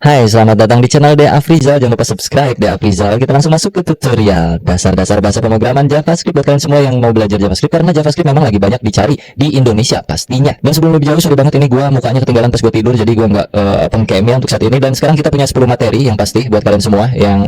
Hai, selamat datang di channel De Afrizal. Jangan lupa subscribe De Afrizal. Kita langsung masuk ke tutorial dasar-dasar bahasa pemrograman JavaScript buat kalian semua yang mau belajar JavaScript, karena JavaScript memang lagi banyak dicari di Indonesia pastinya. Dan sebelum lebih jauh, sorry banget ini gua mukanya ketinggalan pas gua tidur, jadi gua nggak pengcam untuk saat ini. Dan sekarang kita punya 10 materi yang pasti buat kalian semua yang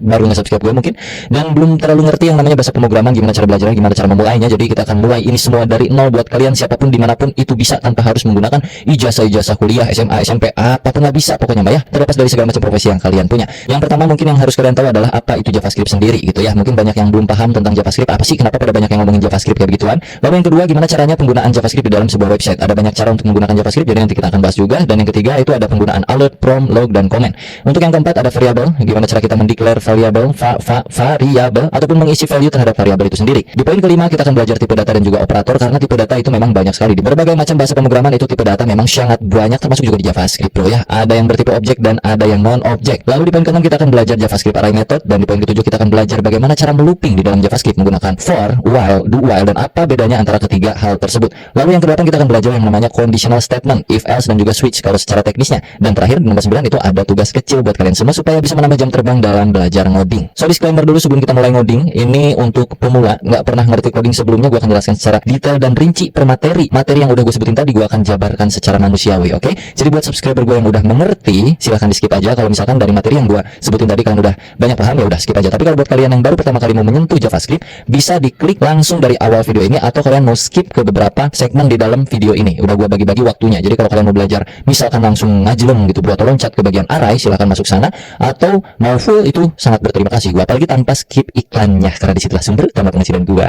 baru nge-subscribe gue mungkin dan belum terlalu ngerti yang namanya bahasa pemrograman, gimana cara belajarnya, gimana cara memulainya. Jadi kita akan mulai ini semua dari nol buat kalian siapapun dimanapun itu bisa, tanpa harus menggunakan ijazah kuliah, SMA, SMP, apapun nggak bisa pokoknya mbak ya, terlepas dari segala macam profesi yang kalian punya. Yang pertama mungkin yang harus kalian tahu adalah apa itu JavaScript sendiri gitu ya. Mungkin banyak yang belum paham tentang JavaScript, apa sih, kenapa pada banyak yang ngomongin JavaScript kayak begituan. Lalu yang kedua, gimana caranya penggunaan JavaScript di dalam sebuah website. Ada banyak cara untuk menggunakan JavaScript, jadi nanti kita akan bahas juga. Dan yang ketiga itu ada penggunaan alert, prompt, log, dan comment. Untuk yang keempat ada variable, gimana cara kita mendeclare variable, variable ataupun mengisi value terhadap variable itu sendiri. Di poin kelima kita akan belajar tipe data dan juga operator, karena tipe data itu memang banyak sekali di berbagai macam bahasa pemrograman. Itu tipe data memang sangat banyak, termasuk juga di JavaScript bro ya. Ada yang bertipe objek dan ada yang non objek. Lalu di poin ke-6 kita akan belajar JavaScript array method, dan di poin ke-7 kita akan belajar bagaimana cara melooping di dalam JavaScript menggunakan for, while, do while, dan apa bedanya antara ketiga hal tersebut. Lalu yang ke-8 kita akan belajar yang namanya conditional statement, if else, dan juga switch kalau secara teknisnya. Dan terakhir di nomor 9 itu ada tugas kecil buat kalian semua supaya bisa menambah jam terbang dalam belajar ngoding. So disclaimer dulu sebelum kita mulai ngoding, ini untuk pemula, nggak pernah ngerti coding sebelumnya. Gue akan jelaskan secara detail dan rinci per materi. Materi yang udah gue sebutin tadi gue akan jabarkan secara manusiawi, oke? Jadi buat subscriber gue yang udah mengerti, silahkan di skip aja. Kalau misalkan dari materi yang gue sebutin tadi kalian udah banyak paham, ya udah skip aja. Tapi kalau buat kalian yang baru pertama kali mau menyentuh JavaScript, bisa diklik langsung dari awal video ini, atau kalian mau skip ke beberapa segmen di dalam video ini. Udah gue bagi-bagi waktunya. Jadi kalau kalian mau belajar misalkan langsung ngajlem gitu bro, atau loncat ke bagian array, silahkan masuk sana. Atau mau full, itu sangat berterima kasih gue, apalagi tanpa skip iklannya, karena disitulah sumber utama penghasilan gue.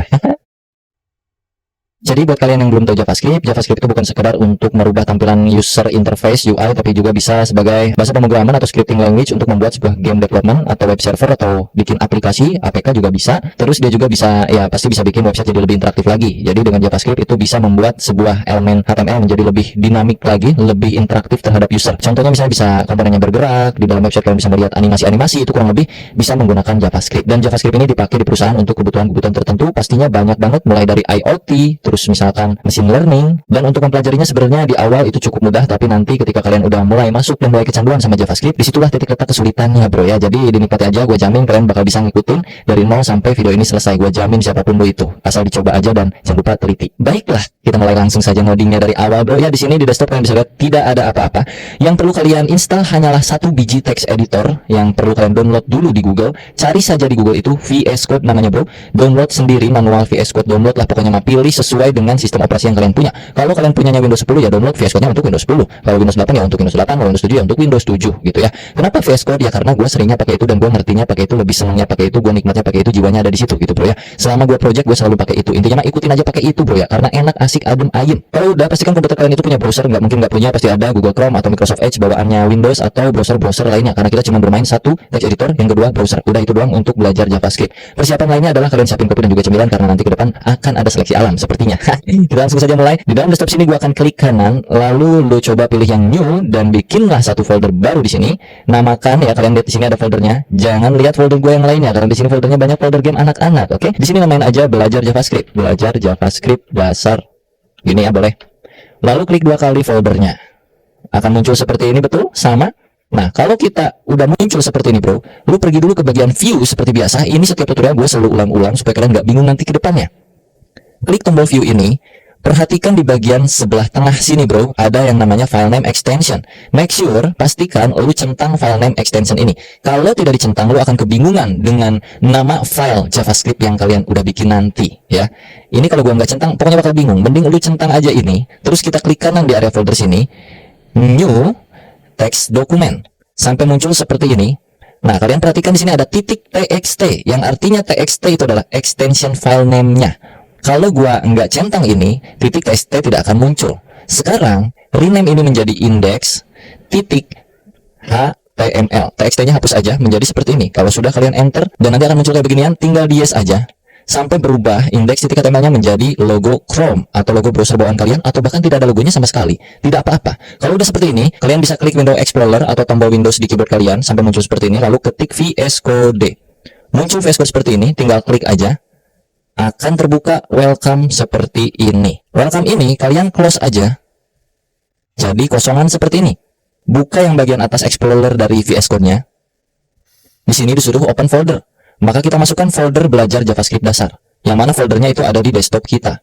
Jadi buat kalian yang belum tahu JavaScript, JavaScript itu bukan sekedar untuk merubah tampilan user interface UI, tapi juga bisa sebagai bahasa pemrograman atau scripting language untuk membuat sebuah game development atau web server atau bikin aplikasi, APK juga bisa. Terus dia juga bisa, ya pasti bisa bikin website jadi lebih interaktif lagi. Jadi dengan JavaScript itu bisa membuat sebuah elemen HTML menjadi lebih dinamik lagi, lebih interaktif terhadap user. Contohnya misalnya bisa komponennya bergerak, di dalam website kalian bisa melihat animasi-animasi, itu kurang lebih bisa menggunakan JavaScript. Dan JavaScript ini dipakai di perusahaan untuk kebutuhan-kebutuhan tertentu, pastinya banyak banget, mulai dari IoT, terus misalkan machine learning. Dan untuk mempelajarinya sebenarnya di awal itu cukup mudah, tapi nanti ketika kalian udah mulai masuk dan mulai kecanduan sama JavaScript, disitulah titik letak kesulitannya bro ya. Jadi dinikmati aja, gue jamin kalian bakal bisa ngikutin dari nol sampai video ini selesai. Gue jamin siapapun lo itu, asal dicoba aja dan jangan lupa teliti. Baiklah, kita mulai langsung saja ngodingnya dari awal bro ya. Di sini di desktop kalian bisa lihat tidak ada apa-apa. Yang perlu kalian install hanyalah satu biji text editor yang perlu kalian download dulu di Google. Cari saja di Google itu VS Code namanya bro. Download sendiri, manual VS Code, download lah pokoknya, pilih sesuai dengan sistem operasi yang kalian punya. Kalau kalian punyanya Windows 10 ya download VS Code-nya untuk Windows 10. Kalau Windows 8 ya untuk Windows 8, kalau Windows 7 ya untuk Windows 7 gitu ya. Kenapa VS Code? Ya karena gue seringnya pakai itu dan gue ngertinya pakai itu, lebih senangnya pakai itu, gue nikmatnya pakai itu, jiwanya ada di situ gitu bro ya. Selama gue project gue selalu pakai itu. Intinya mah ikutin aja pakai itu bro ya, karena enak, asik, adem, ayem. Kalau udah pastikan komputer kalian itu punya browser, nggak mungkin nggak punya, pasti ada Google Chrome atau Microsoft Edge bawaannya Windows atau browser-browser lainnya, karena kita cuma bermain satu text editor, yang kedua browser. Udah itu doang untuk belajar JavaScript. Persiapan lainnya adalah kalian siapin kopi dan juga cemilan, karena nanti ke depan akan ada seleksi alam sepertinya. Kita langsung saja mulai. Di dalam desktop sini gua akan klik kanan, lalu lu coba pilih yang new dan bikinlah satu folder baru di sini. Namakan ya, kalian lihat di sini ada foldernya. Jangan lihat folder gua yang lainnya, karena di sini foldernya banyak folder game anak-anak. Oke, di sini namain aja belajar JavaScript, belajar JavaScript dasar. Gini ya boleh. Lalu klik 2 kali foldernya. Akan muncul seperti ini, betul? Sama. Nah, kalau kita udah muncul seperti ini bro, lu pergi dulu ke bagian view seperti biasa. Ini setiap tutorial gue selalu ulang-ulang supaya kalian nggak bingung nanti ke depannya. Klik tombol view ini. Perhatikan di bagian sebelah tengah sini bro, ada yang namanya file name extension. Make sure, pastikan lu centang file name extension ini. Kalau tidak dicentang, lu akan kebingungan dengan nama file JavaScript yang kalian udah bikin nanti ya. Ini kalau gua nggak centang, pokoknya bakal bingung. Mending lu centang aja ini. Terus kita klik kanan di area folder sini, new text document, sampai muncul seperti ini. Nah, kalian perhatikan di sini ada titik txt, yang artinya txt itu adalah extension file name-nya. Kalau gua nggak centang ini, titik txt tidak akan muncul. Sekarang, rename ini menjadi index titik html. Txt-nya hapus aja menjadi seperti ini. Kalau sudah kalian enter, dan nanti akan muncul kayak beginian, tinggal di yes aja. Sampai berubah index titik html-nya menjadi logo Chrome atau logo browser bawaan kalian, atau bahkan tidak ada logonya sama sekali. Tidak apa-apa. Kalau udah seperti ini, kalian bisa klik window explorer atau tombol Windows di keyboard kalian sampai muncul seperti ini, lalu ketik VS Code. Muncul VS Code seperti ini, tinggal klik aja. Akan terbuka welcome seperti ini. Welcome ini kalian close aja, jadi kosongan seperti ini. buka yang bagian atas Explorer dari VS Code-nya. Di sini disuruh open folder. Maka kita masukkan folder belajar JavaScript dasar. Yang mana foldernya itu ada di desktop kita.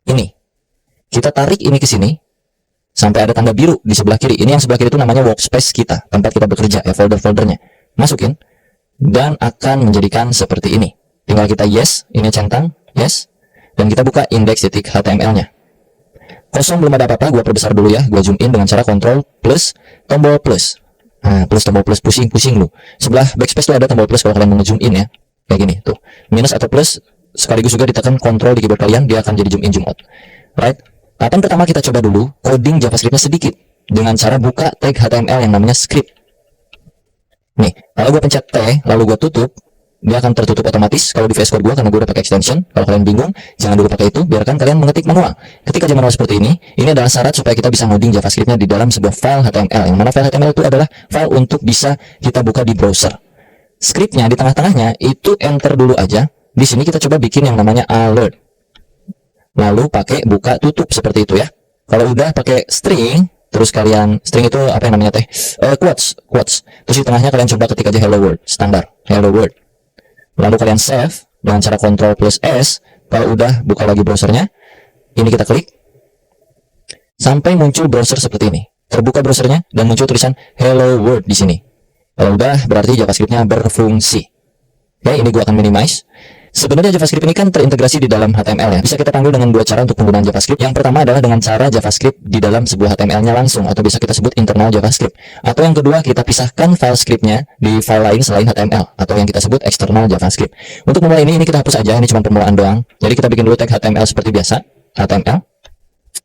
Ini. Kita tarik ini ke sini. Sampai ada tanda biru di sebelah kiri. Ini yang sebelah kiri itu namanya workspace kita. Tempat kita bekerja ya, folder-foldernya. Masukin. Dan akan menjadikan seperti ini. Tinggal kita yes. Ini centang. Yes. Dan kita buka index.html-nya. Kosong, belum ada apa-apa. Gua perbesar dulu ya. Gua zoom in dengan cara Ctrl plus tombol plus. Nah, plus tombol plus, pusing lu. Sebelah backspace tuh ada tombol plus kalau kalian mau zoom in ya. Kayak gini tuh. Minus atau plus sekaligus juga ditekan Ctrl di keyboard kalian, dia akan jadi zoom in, zoom out. Right? Tahapan pertama kita coba dulu coding JavaScript-nya sedikit dengan cara buka tag HTML yang namanya script. Nih, kalau gue pencet T, lalu gue tutup, dia akan tertutup otomatis kalau di VS Code gue, karena gue udah pakai extension. Kalau kalian bingung, jangan dulu pakai itu, biarkan kalian mengetik manual. Ketika aja manual seperti ini adalah syarat supaya kita bisa ngoding JavaScript-nya di dalam sebuah file HTML. Yang mana file HTML itu adalah file untuk bisa kita buka di browser. Script-nya di tengah-tengahnya itu enter dulu aja. Di sini kita coba bikin yang namanya alert. Lalu pakai buka tutup seperti itu ya. Kalau udah pakai string, terus kalian string itu apa yang namanya quotes. Terus di tengahnya kalian coba ketik aja hello world, standar hello world. Lalu kalian save dengan cara Ctrl plus S. Kalau udah buka lagi browsernya, ini kita klik sampai muncul browser seperti ini. Terbuka browsernya dan muncul tulisan hello world di sini. Kalau udah berarti JavaScript-nya berfungsi. Oke, ini gua akan minimize. Sebenarnya JavaScript ini kan terintegrasi di dalam HTML ya. Bisa kita panggil dengan dua cara untuk penggunaan JavaScript. Yang pertama adalah dengan cara JavaScript di dalam sebuah HTML-nya langsung, atau bisa kita sebut internal JavaScript. Atau yang kedua, kita pisahkan file script-nya di file lain selain HTML, atau yang kita sebut external JavaScript. Untuk memulai ini kita hapus aja, ini cuma permulaan doang. Jadi kita bikin dulu tag HTML seperti biasa, HTML,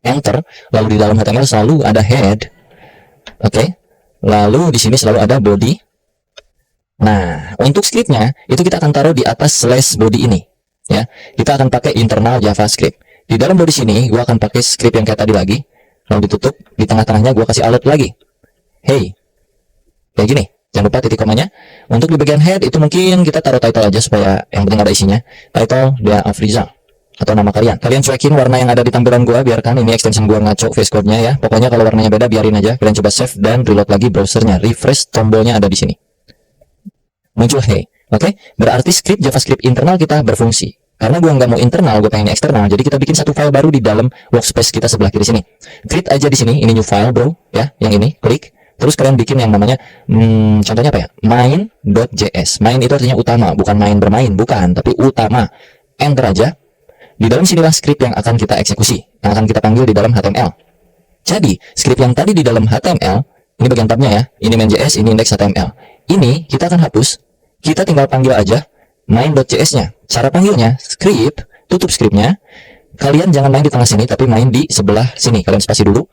enter, lalu di dalam HTML selalu ada head. Oke. Lalu di sini selalu ada body. Nah, untuk scriptnya itu kita akan taruh di atas slash body ini, ya. Kita akan pakai internal JavaScript. Di dalam body sini, gua akan pakai script yang kayak tadi lagi, lalu ditutup. Di tengah-tengahnya gua kasih alert lagi. Hey, kayak gini. Jangan lupa titik komanya. Untuk di bagian head itu mungkin kita taruh title aja supaya yang penting ada isinya. Title dia Afriza atau nama kalian. Kalian cuekin warna yang ada di tampilan gua, biarkan ini extension gua ngaco VS Code-nya ya. Pokoknya kalau warnanya beda biarin aja. Kalian coba save dan reload lagi browsernya. Refresh, tombolnya ada di sini. Muncul hey, oke? Berarti script JavaScript internal kita berfungsi. Karena gua nggak mau internal, gue pengen eksternal. Jadi kita bikin satu file baru di dalam workspace kita sebelah kiri sini. Create aja di sini, ini new file bro, ya, yang ini, klik. Terus kalian bikin yang namanya, contohnya apa ya? Main.js. Main itu artinya utama, bukan main bermain, bukan, tapi utama. Enter aja. Di dalam sinilah script yang akan kita eksekusi, yang akan kita panggil di dalam HTML. Jadi script yang tadi di dalam HTML, ini bagian tabnya ya. Ini main.js, ini index HTML. Ini kita akan hapus. Kita tinggal panggil aja main.js-nya. Cara panggilnya, script, tutup scriptnya. Kalian jangan main di tengah sini, tapi main di sebelah sini. Kalian spasi dulu.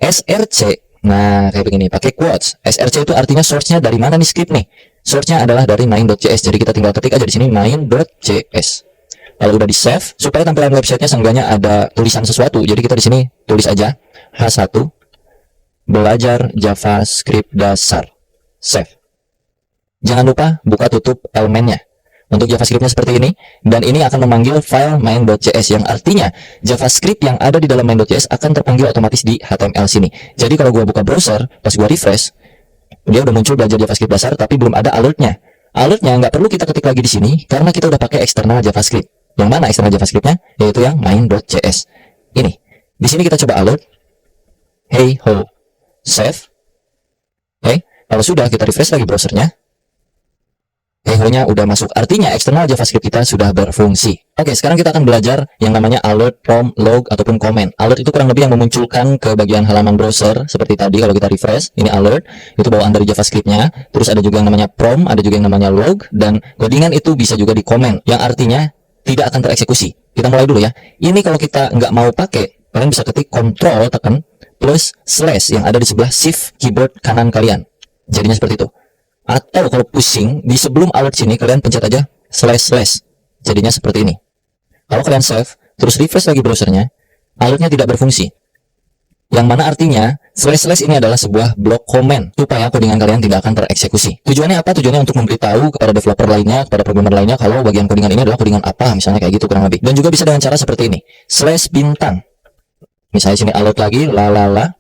src, nah kayak begini, pakai quotes. src itu artinya source-nya dari mana nih script nih? Source-nya adalah dari main.js. Jadi kita tinggal ketik aja di sini main.js. Lalu udah di save, supaya tampilan websitenya seenggaknya ada tulisan sesuatu. Jadi kita di sini tulis aja H1 belajar JavaScript dasar. Save. Jangan lupa buka tutup elemennya. Untuk JavaScript-nya seperti ini, dan ini akan memanggil file main.js, yang artinya JavaScript yang ada di dalam main.js akan terpanggil otomatis di HTML sini. Jadi kalau gua buka browser, pas gua refresh, dia udah muncul belajar JavaScript dasar, tapi belum ada alertnya. Alertnya nggak perlu kita ketik lagi di sini, karena kita udah pakai eksternal JavaScript. Yang mana eksternal JavaScript-nya? Yaitu yang main.js. Ini. Di sini kita coba alert. Hey ho. Save. Oke. Kalau sudah, kita refresh lagi browsernya. Echo-nya udah masuk, artinya eksternal JavaScript kita sudah berfungsi. Oke, sekarang kita akan belajar yang namanya alert, prompt, log, ataupun comment. Alert itu kurang lebih yang memunculkan ke bagian halaman browser, seperti tadi kalau kita refresh, ini alert, itu bawaan dari JavaScript-nya. Terus ada juga yang namanya prompt, ada juga yang namanya log, dan codingan itu bisa juga di comment, yang artinya tidak akan tereksekusi. Kita mulai dulu ya. Ini kalau kita nggak mau pakai, kalian bisa ketik Ctrl tekan plus slash yang ada di sebelah shift keyboard kanan kalian. Jadinya seperti itu. Atau kalau pusing, di sebelum alert sini kalian pencet aja slash. Jadinya seperti ini. Kalau kalian save, terus refresh lagi browsernya, alertnya tidak berfungsi. Yang mana artinya, slash ini adalah sebuah blok komen, supaya codingan kalian tidak akan tereksekusi. Tujuannya apa? Tujuannya untuk memberitahu kepada developer lainnya, kepada programmer lainnya, kalau bagian codingan ini adalah codingan apa, misalnya kayak gitu kurang lebih. Dan juga bisa dengan cara seperti ini, slash bintang. Misalnya sini alert lagi, lalala.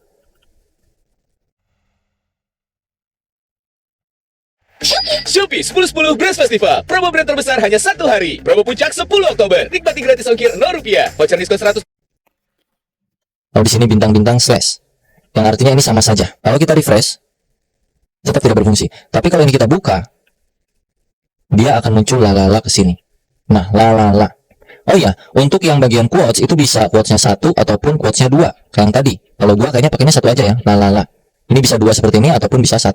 Shopee 10-10 Brand Festival. Promo brand terbesar hanya 1 hari. Promo puncak 10 Oktober. Nikmati gratis ongkir Rp0. Voucher diskon 100. Kalau di sini bintang-bintang slash, yang artinya ini sama saja. Kalau kita refresh, tetap tidak berfungsi. Tapi kalau ini kita buka, dia akan muncul lalala ke sini. Nah, lalala. Oh ya, untuk yang bagian quotes itu bisa quotesnya 1 ataupun quotesnya 2. Kayak yang tadi. Kalau gua kayaknya pakainya 1 aja ya, lalala. Ini bisa 2 seperti ini ataupun bisa 1.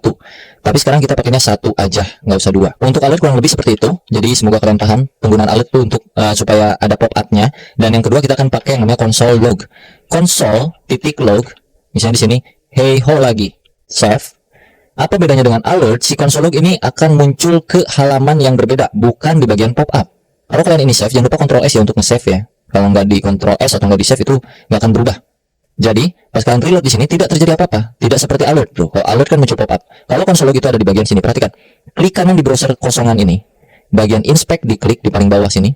Tapi sekarang kita pakainya 1 aja, nggak usah 2. Untuk alert kurang lebih seperti itu. Jadi semoga kalian paham penggunaan alert itu untuk supaya ada pop-up-nya. Dan yang kedua kita akan pakai yang namanya console log. Console titik log. Misalnya di sini, hey ho lagi, save. Apa bedanya dengan alert? Si console log ini akan muncul ke halaman yang berbeda, bukan di bagian pop-up. Kalau kalian ini save, jangan lupa Ctrl S ya untuk nge-save ya. Kalau nggak di Ctrl S atau nggak di save itu nggak akan berubah. Jadi, pas kalian reload di sini tidak terjadi apa-apa, tidak seperti alert, bro. Kalau alert kan muncul pop-up. Kalau console log itu ada di bagian sini, perhatikan. Klik kanan di browser kosongan ini, bagian inspect diklik di paling bawah sini,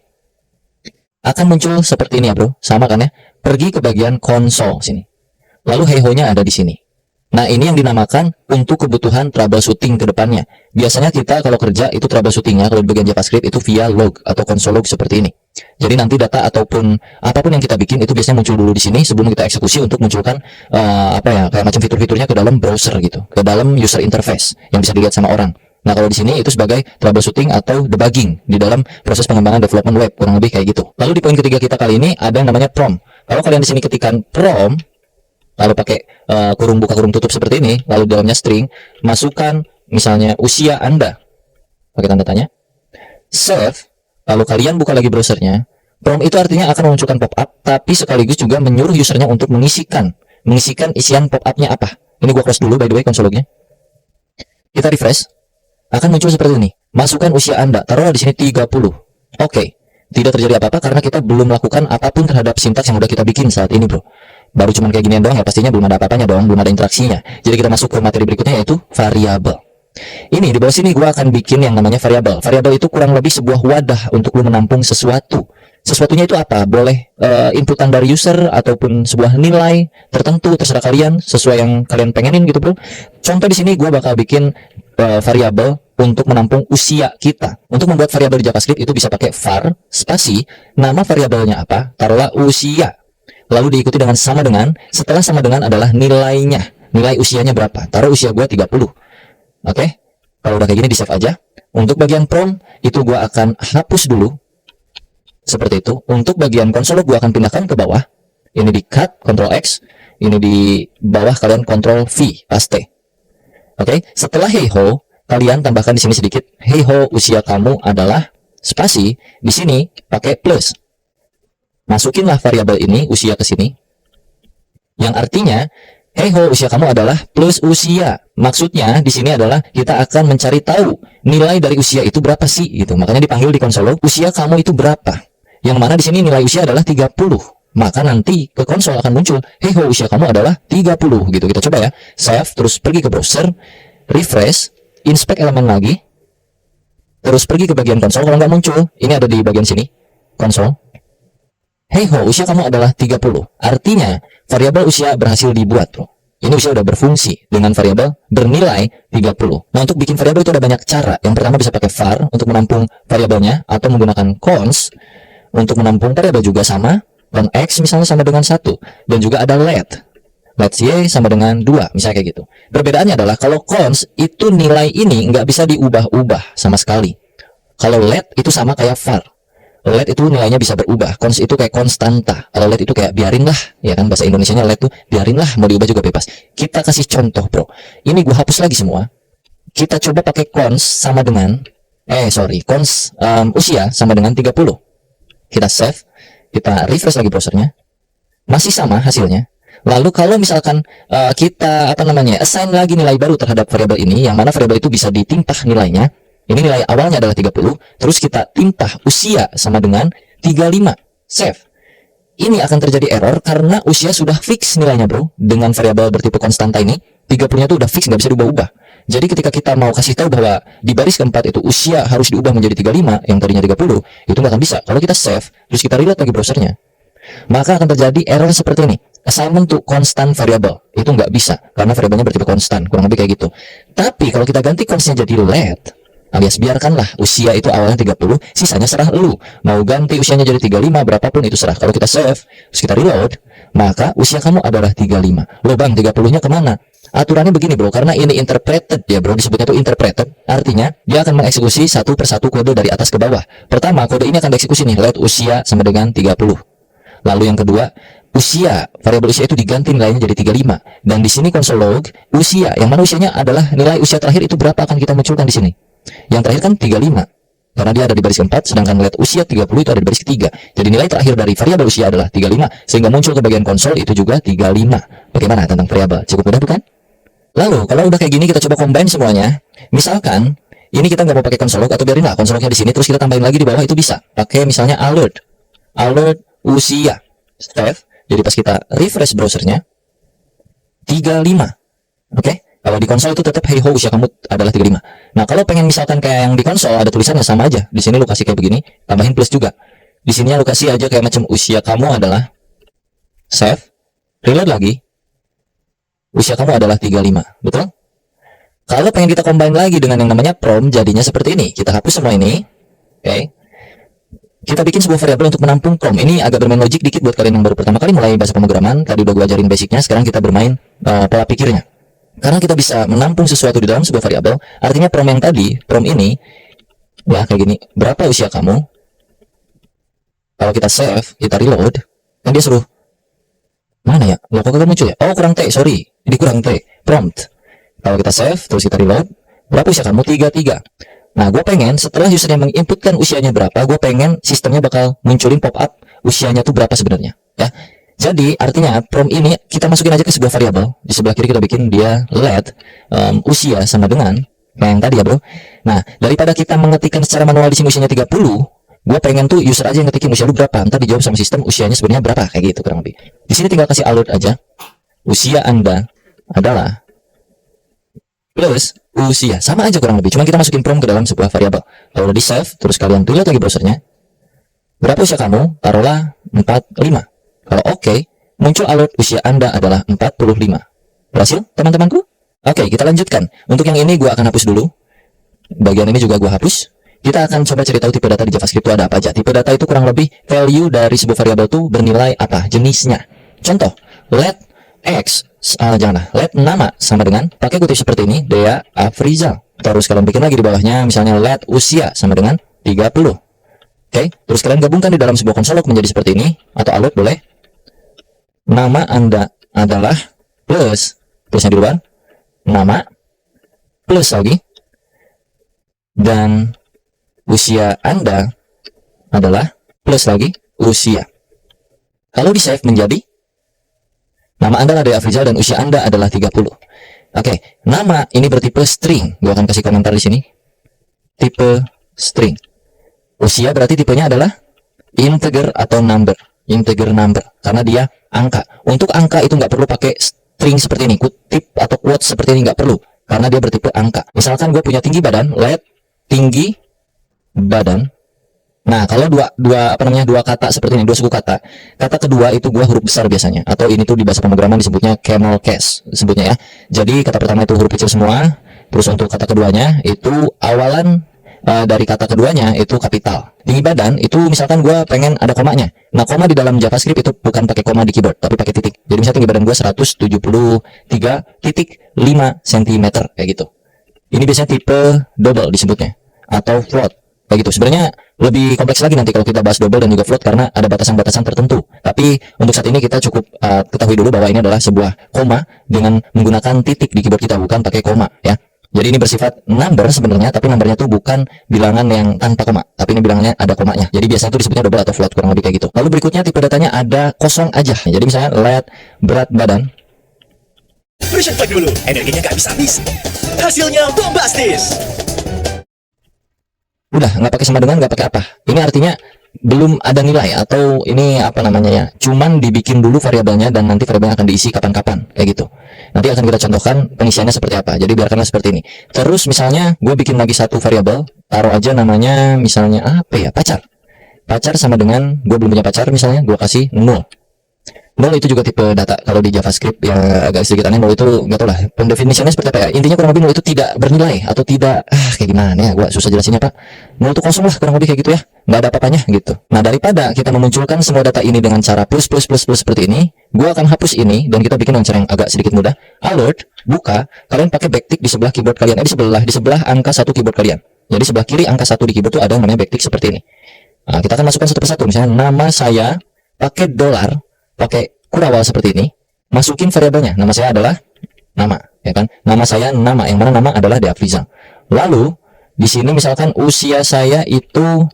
akan muncul seperti ini ya, bro. Sama kan ya? Pergi ke bagian console sini. Lalu hey ho-nya ada di sini. Nah, ini yang dinamakan untuk kebutuhan troubleshooting ke depannya. Biasanya kita kalau kerja itu troubleshootingnya kalau di bagian JavaScript itu via log atau console log seperti ini. Jadi nanti data ataupun apapun yang kita bikin itu biasanya muncul dulu di sini sebelum kita eksekusi untuk munculkan kayak macam fitur-fiturnya ke dalam browser gitu, ke dalam user interface yang bisa dilihat sama orang. Nah, kalau di sini itu sebagai troubleshooting atau debugging di dalam proses pengembangan development web, kurang lebih kayak gitu. Lalu di poin ketiga kita kali ini ada yang namanya prompt. Kalau kalian di sini ketikkan prompt lalu pakai kurung buka kurung tutup seperti ini, lalu di dalamnya string, masukkan misalnya usia Anda, pakai tanda tanya, save, lalu kalian buka lagi browsernya. Prompt itu artinya akan memunculkan pop-up, tapi sekaligus juga menyuruh usernya untuk mengisikan isian pop-upnya apa. Ini gua close dulu by the way konsolognya. Kita refresh, akan muncul seperti ini. Masukkan usia Anda, taruhlah di sini 30. Oke. Tidak terjadi apa-apa karena kita belum melakukan apapun terhadap sintaks yang udah kita bikin saat ini, bro. Baru cuman kayak ginian doang ya, pastinya belum ada apa-apanya dong, belum ada interaksinya. Jadi kita masuk ke materi berikutnya yaitu variabel. Ini di bawah sini gua akan bikin yang namanya variabel. Variabel itu kurang lebih sebuah wadah untuk lu menampung sesuatu. Sesuatunya itu apa? Boleh inputan dari user ataupun sebuah nilai tertentu, terserah kalian sesuai yang kalian pengenin gitu, bro. Contoh di sini gua bakal bikin variabel untuk menampung usia kita. Untuk membuat variabel di JavaScript itu bisa pakai var spasi, nama variabelnya apa? Taruhlah usia. Lalu diikuti dengan sama dengan, setelah sama dengan adalah nilainya. Nilai usianya berapa? Taruh usia gua 30. Oke? Kalau udah kayak gini di save aja. Untuk bagian prompt itu gua akan hapus dulu. Seperti itu. Untuk bagian konsol gua akan pindahkan ke bawah. Ini di cut, Ctrl X. Ini di bawah kalian Ctrl V, paste. Oke? Setelah hey ho, kalian tambahkan di sini sedikit. Hey ho, usia kamu adalah spasi. Di sini pakai plus. Masukinlah variabel ini usia ke sini. Yang artinya, hey ho, usia kamu adalah plus usia. Maksudnya di sini adalah kita akan mencari tahu nilai dari usia itu berapa sih gitu. Makanya dipanggil di konsol usia kamu itu berapa. Yang mana di sini nilai usia adalah 30. Maka nanti ke konsol akan muncul, hey ho, usia kamu adalah 30 gitu. Kita coba ya. Save, terus pergi ke browser, refresh, inspect elemen lagi. Terus pergi ke bagian konsol, kalau nggak muncul, ini ada di bagian sini, konsol. Hey ho, usia kamu adalah 30. Artinya, variabel usia berhasil dibuat, bro. Ini usia udah berfungsi dengan variabel bernilai 30. Nah, untuk bikin variabel itu ada banyak cara. Yang pertama bisa pakai var untuk menampung variabelnya, atau menggunakan cons untuk menampung variabel juga sama. Dan X misalnya sama dengan 1. Dan juga ada let. Let Y sama dengan 2, misalnya kayak gitu. Perbedaannya adalah kalau cons itu nilai ini nggak bisa diubah-ubah sama sekali. Kalau let itu sama kayak var. Let itu nilainya bisa berubah, cons itu kayak konstanta. Kalau let itu kayak biarin lah, ya kan bahasa Indonesianya let itu biarin lah, mau diubah juga bebas. Kita kasih contoh, bro. Ini gua hapus lagi semua. Kita coba pakai cons sama dengan cons usia sama dengan 30. Kita save, kita refresh lagi browsernya. Masih sama hasilnya. Lalu kalau misalkan kita assign lagi nilai baru terhadap variabel ini, yang mana variabel itu bisa ditimpah nilainya. Ini nilai awalnya adalah 30, terus kita timpah usia sama dengan 35. Save. Ini akan terjadi error karena usia sudah fix nilainya, bro. Dengan variabel bertipe konstanta ini, 30-nya itu udah fix, nggak bisa diubah-ubah. Jadi ketika kita mau kasih tahu bahwa di baris keempat itu usia harus diubah menjadi 35, yang tadinya 30, itu nggak akan bisa. Kalau kita save, terus kita reload lagi browsernya, maka akan terjadi error seperti ini. Assignment to constant variable. Itu nggak bisa, karena variabelnya bertipe konstan, kurang lebih kayak gitu. Tapi kalau kita ganti constnya jadi let, alias biarkanlah usia itu awalnya 30, sisanya serah lu. Mau ganti usianya jadi 35, berapapun itu serah. Kalau kita save, terus kita reload, maka usia kamu adalah 35. Loh bang, 30-nya kemana? Aturannya begini bro, karena ini interpreted ya bro, disebutnya itu interpreted. Artinya, dia akan mengeksekusi satu persatu kode dari atas ke bawah. Pertama, kode ini akan dieksekusi nih, let usia sama dengan 30. Lalu yang kedua, usia, variabel usia itu diganti nilainya jadi 35. Dan di sini console log, usia, yang mana usianya adalah nilai usia terakhir itu berapa akan kita munculkan di sini. Yang terakhir kan 35. Karena dia ada di baris keempat, sedangkan let usia 30 itu ada di baris ketiga. Jadi nilai terakhir dari variabel usia adalah 35, sehingga muncul ke bagian konsol itu juga 35. Bagaimana tentang variabel? Cukup mudah bukan? Lalu, kalau udah kayak gini kita coba combine semuanya. Misalkan, ini kita nggak mau pakai console log atau biarinlah console lognya di sini, terus kita tambahin lagi di bawah itu bisa. Pakai misalnya alert usia, save. Jadi pas kita refresh browsernya 35. Oke? Kalau di konsol itu tetap hey ho usia kamu adalah 35. Nah, kalau pengen misalkan kayak yang di konsol ada tulisannya sama aja. Di sini lu kasih kayak begini, tambahin plus juga. Di sini lu kasih aja kayak macam usia kamu adalah save, reload lagi. Usia kamu adalah 35, betul? Kalau pengen kita combine lagi dengan yang namanya prom, jadinya seperti ini. Kita hapus semua ini. Oke. Kita bikin sebuah variabel untuk menampung prom. Ini agak bermain logik dikit buat kalian yang baru pertama kali mulai bahasa pemrograman. Tadi udah gue ajarin basicnya, sekarang kita bermain pola pikirnya. Karena kita bisa menampung sesuatu di dalam sebuah variabel, artinya prom yang tadi, prom ini, ya kayak gini, berapa usia kamu? Kalau kita save, kita reload, kan dia suruh, mana ya? Loh, kok gak muncul ya? Oh, kurang T, sorry. Ini kurang T, prompt. Kalau kita save, terus kita reload, berapa usia kamu? 33. Nah, gue pengen setelah usernya menginputkan usianya berapa, gue pengen sistemnya bakal munculin pop-up usianya tuh berapa sebenarnya, ya. Jadi artinya prom ini kita masukin aja ke sebuah variabel. Di sebelah kiri kita bikin dia let usia sama dengan yang tadi ya bro. Nah, daripada kita mengetikkan secara manual di sini usianya 30, gue pengen tuh user aja yang ngetikin usia lu berapa. Ntar dijawab sama sistem usianya sebenarnya berapa, kayak gitu kurang lebih. Di sini tinggal kasih alert aja. Usia Anda adalah plus usia, sama aja kurang lebih. Cuma kita masukin prom ke dalam sebuah variabel. Kalau udah di save, terus kalian lihat lagi browsernya. Berapa usia kamu? Taruhlah 45. Kalau oke, muncul alert usia Anda adalah 45. Berhasil, teman-temanku? Oke, kita lanjutkan. Untuk yang ini gua akan hapus dulu. Bagian ini juga gua hapus. Kita akan coba cari tahu tipe data di JavaScript itu ada apa aja. Tipe data itu kurang lebih value dari sebuah variabel itu bernilai apa, jenisnya. Contoh, let x, janganlah, let nama sama dengan, pakai kutip seperti ini, Dea Afrizal. Terus kalian bikin lagi di bawahnya, misalnya let usia sama dengan 30. Oke, terus kalian gabungkan di dalam sebuah konsol log menjadi seperti ini, atau alert boleh. Nama Anda adalah plus, plusnya di luar, nama, plus lagi, dan usia Anda adalah plus lagi, usia. Kalau di save menjadi, nama Anda adalah Afrizal dan usia Anda adalah 30. Oke, nama ini bertipe string, gue akan kasih komentar di sini, tipe string. Usia berarti tipenya adalah integer atau number, integer number, karena dia angka. Untuk angka itu nggak perlu pakai string seperti ini, kutip atau quote seperti ini nggak perlu, karena dia bertipe angka. Misalkan gue punya tinggi badan, let tinggi badan. Nah, kalau dua kata seperti ini, dua suku kata. Kata kedua itu gue huruf besar biasanya, atau ini tuh di bahasa pemrograman disebutnya camel case, sebutnya ya. Jadi kata pertama itu huruf kecil semua, terus untuk kata keduanya itu awalan dari kata keduanya itu kapital. Tinggi badan itu misalkan gue pengen ada komanya. Nah, koma di dalam JavaScript itu bukan pakai koma di keyboard, tapi pakai titik. Jadi misalnya tinggi badan gue 173.5 cm kayak gitu. Ini biasanya tipe double disebutnya, atau float kayak gitu. Sebenarnya lebih kompleks lagi nanti kalau kita bahas double dan juga float karena ada batasan-batasan tertentu. Tapi untuk saat ini kita cukup ketahui dulu bahwa ini adalah sebuah koma dengan menggunakan titik di keyboard kita, bukan pakai koma ya. Jadi ini bersifat number sebenarnya, tapi numbernya itu bukan bilangan yang tanpa koma, tapi ini bilangannya ada komanya. Jadi biasanya itu disebutnya double atau float, kurang lebih kayak gitu. Lalu berikutnya tipe datanya ada kosong aja. Jadi misalnya let berat badan. Version 4 dulu, energinya gak bisa habis. Hasilnya bombastis. Udah, nggak pakai sama dengan, nggak pakai apa. Ini artinya belum ada nilai atau ini apa namanya ya, cuman dibikin dulu variabelnya dan nanti variabelnya akan diisi kapan-kapan kayak gitu. Nanti akan kita contohkan pengisiannya seperti apa. Jadi biarkanlah seperti ini. Terus misalnya gue bikin lagi satu variabel, taruh aja namanya misalnya apa ya, pacar. Pacar sama dengan, gue belum punya pacar misalnya, gue kasih 0. Null itu juga tipe data. Kalau di JavaScript ya agak sedikit aneh. Null itu nggak tahu lah pendefinisiannya seperti apa ya. Intinya kurang lebih null itu tidak bernilai atau tidak kayak gimana ya, gua susah jelasinnya Pak. Null itu kosong lah kurang lebih kayak gitu ya, nggak ada apa-apanya gitu. Nah daripada kita memunculkan semua data ini dengan cara plus plus plus plus seperti ini, gua akan hapus ini dan kita bikin dengan cara yang agak sedikit mudah. Alert, buka, kalian pakai backtick di sebelah keyboard kalian, di sebelah angka 1 keyboard kalian. Jadi sebelah kiri angka 1 di keyboard itu ada yang namanya backtick seperti ini. Nah, kita akan masukkan satu persatu. Misalnya nama saya pakai $, pakai kurawal seperti ini, masukin variabelnya. Nama saya adalah nama, ya kan? Nama saya nama, yang mana nama adalah Deafrizal. Lalu di sini misalkan usia saya itu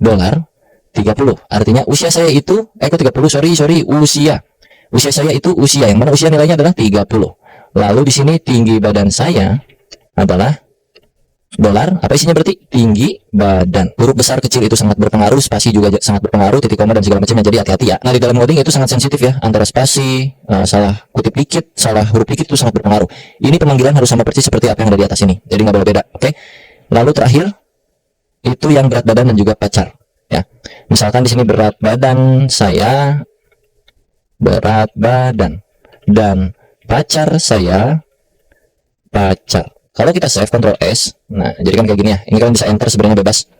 $30. Artinya usia saya itu kok 30, sorry, usia. Usia saya itu usia, yang mana usia nilainya adalah 30. Lalu di sini tinggi badan saya adalah $, apa isinya berarti? Tinggi badan. Huruf besar kecil itu sangat berpengaruh, spasi juga sangat berpengaruh, titik koma dan segala macamnya, jadi hati-hati ya. Nah di dalam coding itu sangat sensitif ya, antara spasi, salah kutip dikit, salah huruf dikit itu sangat berpengaruh. Ini pemanggilan harus sama persis seperti apa yang ada di atas ini, jadi nggak boleh beda, oke? Lalu terakhir itu yang berat badan dan juga pacar ya. Misalkan di sini berat badan saya, berat badan, dan pacar saya, pacar. Kalau kita save Ctrl S, nah jadi kan kayak gini ya. Ini kalian bisa enter sebenarnya bebas.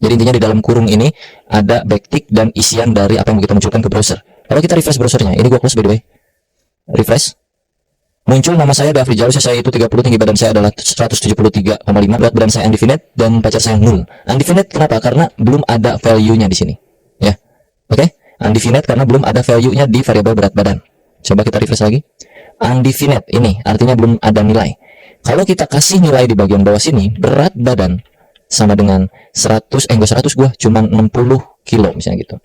Jadi intinya di dalam kurung ini ada backtick dan isian dari apa yang kita munculkan ke browser. Kalau kita refresh browsernya, ini gua close by the way. Refresh. Muncul nama saya Deafrizal, usia saya itu 30, tinggi badan saya adalah 173,5, berat badan saya undefinite dan pacar saya 0. Undefinite kenapa? Karena belum ada value-nya di sini. Ya. Oke? Undefinite karena belum ada value-nya di variabel berat badan. Coba kita refresh lagi. Undefinite ini artinya belum ada nilai. Kalau kita kasih nilai di bagian bawah sini, berat badan sama dengan 100, enggak 100 gua, cuman 60 kilo misalnya gitu.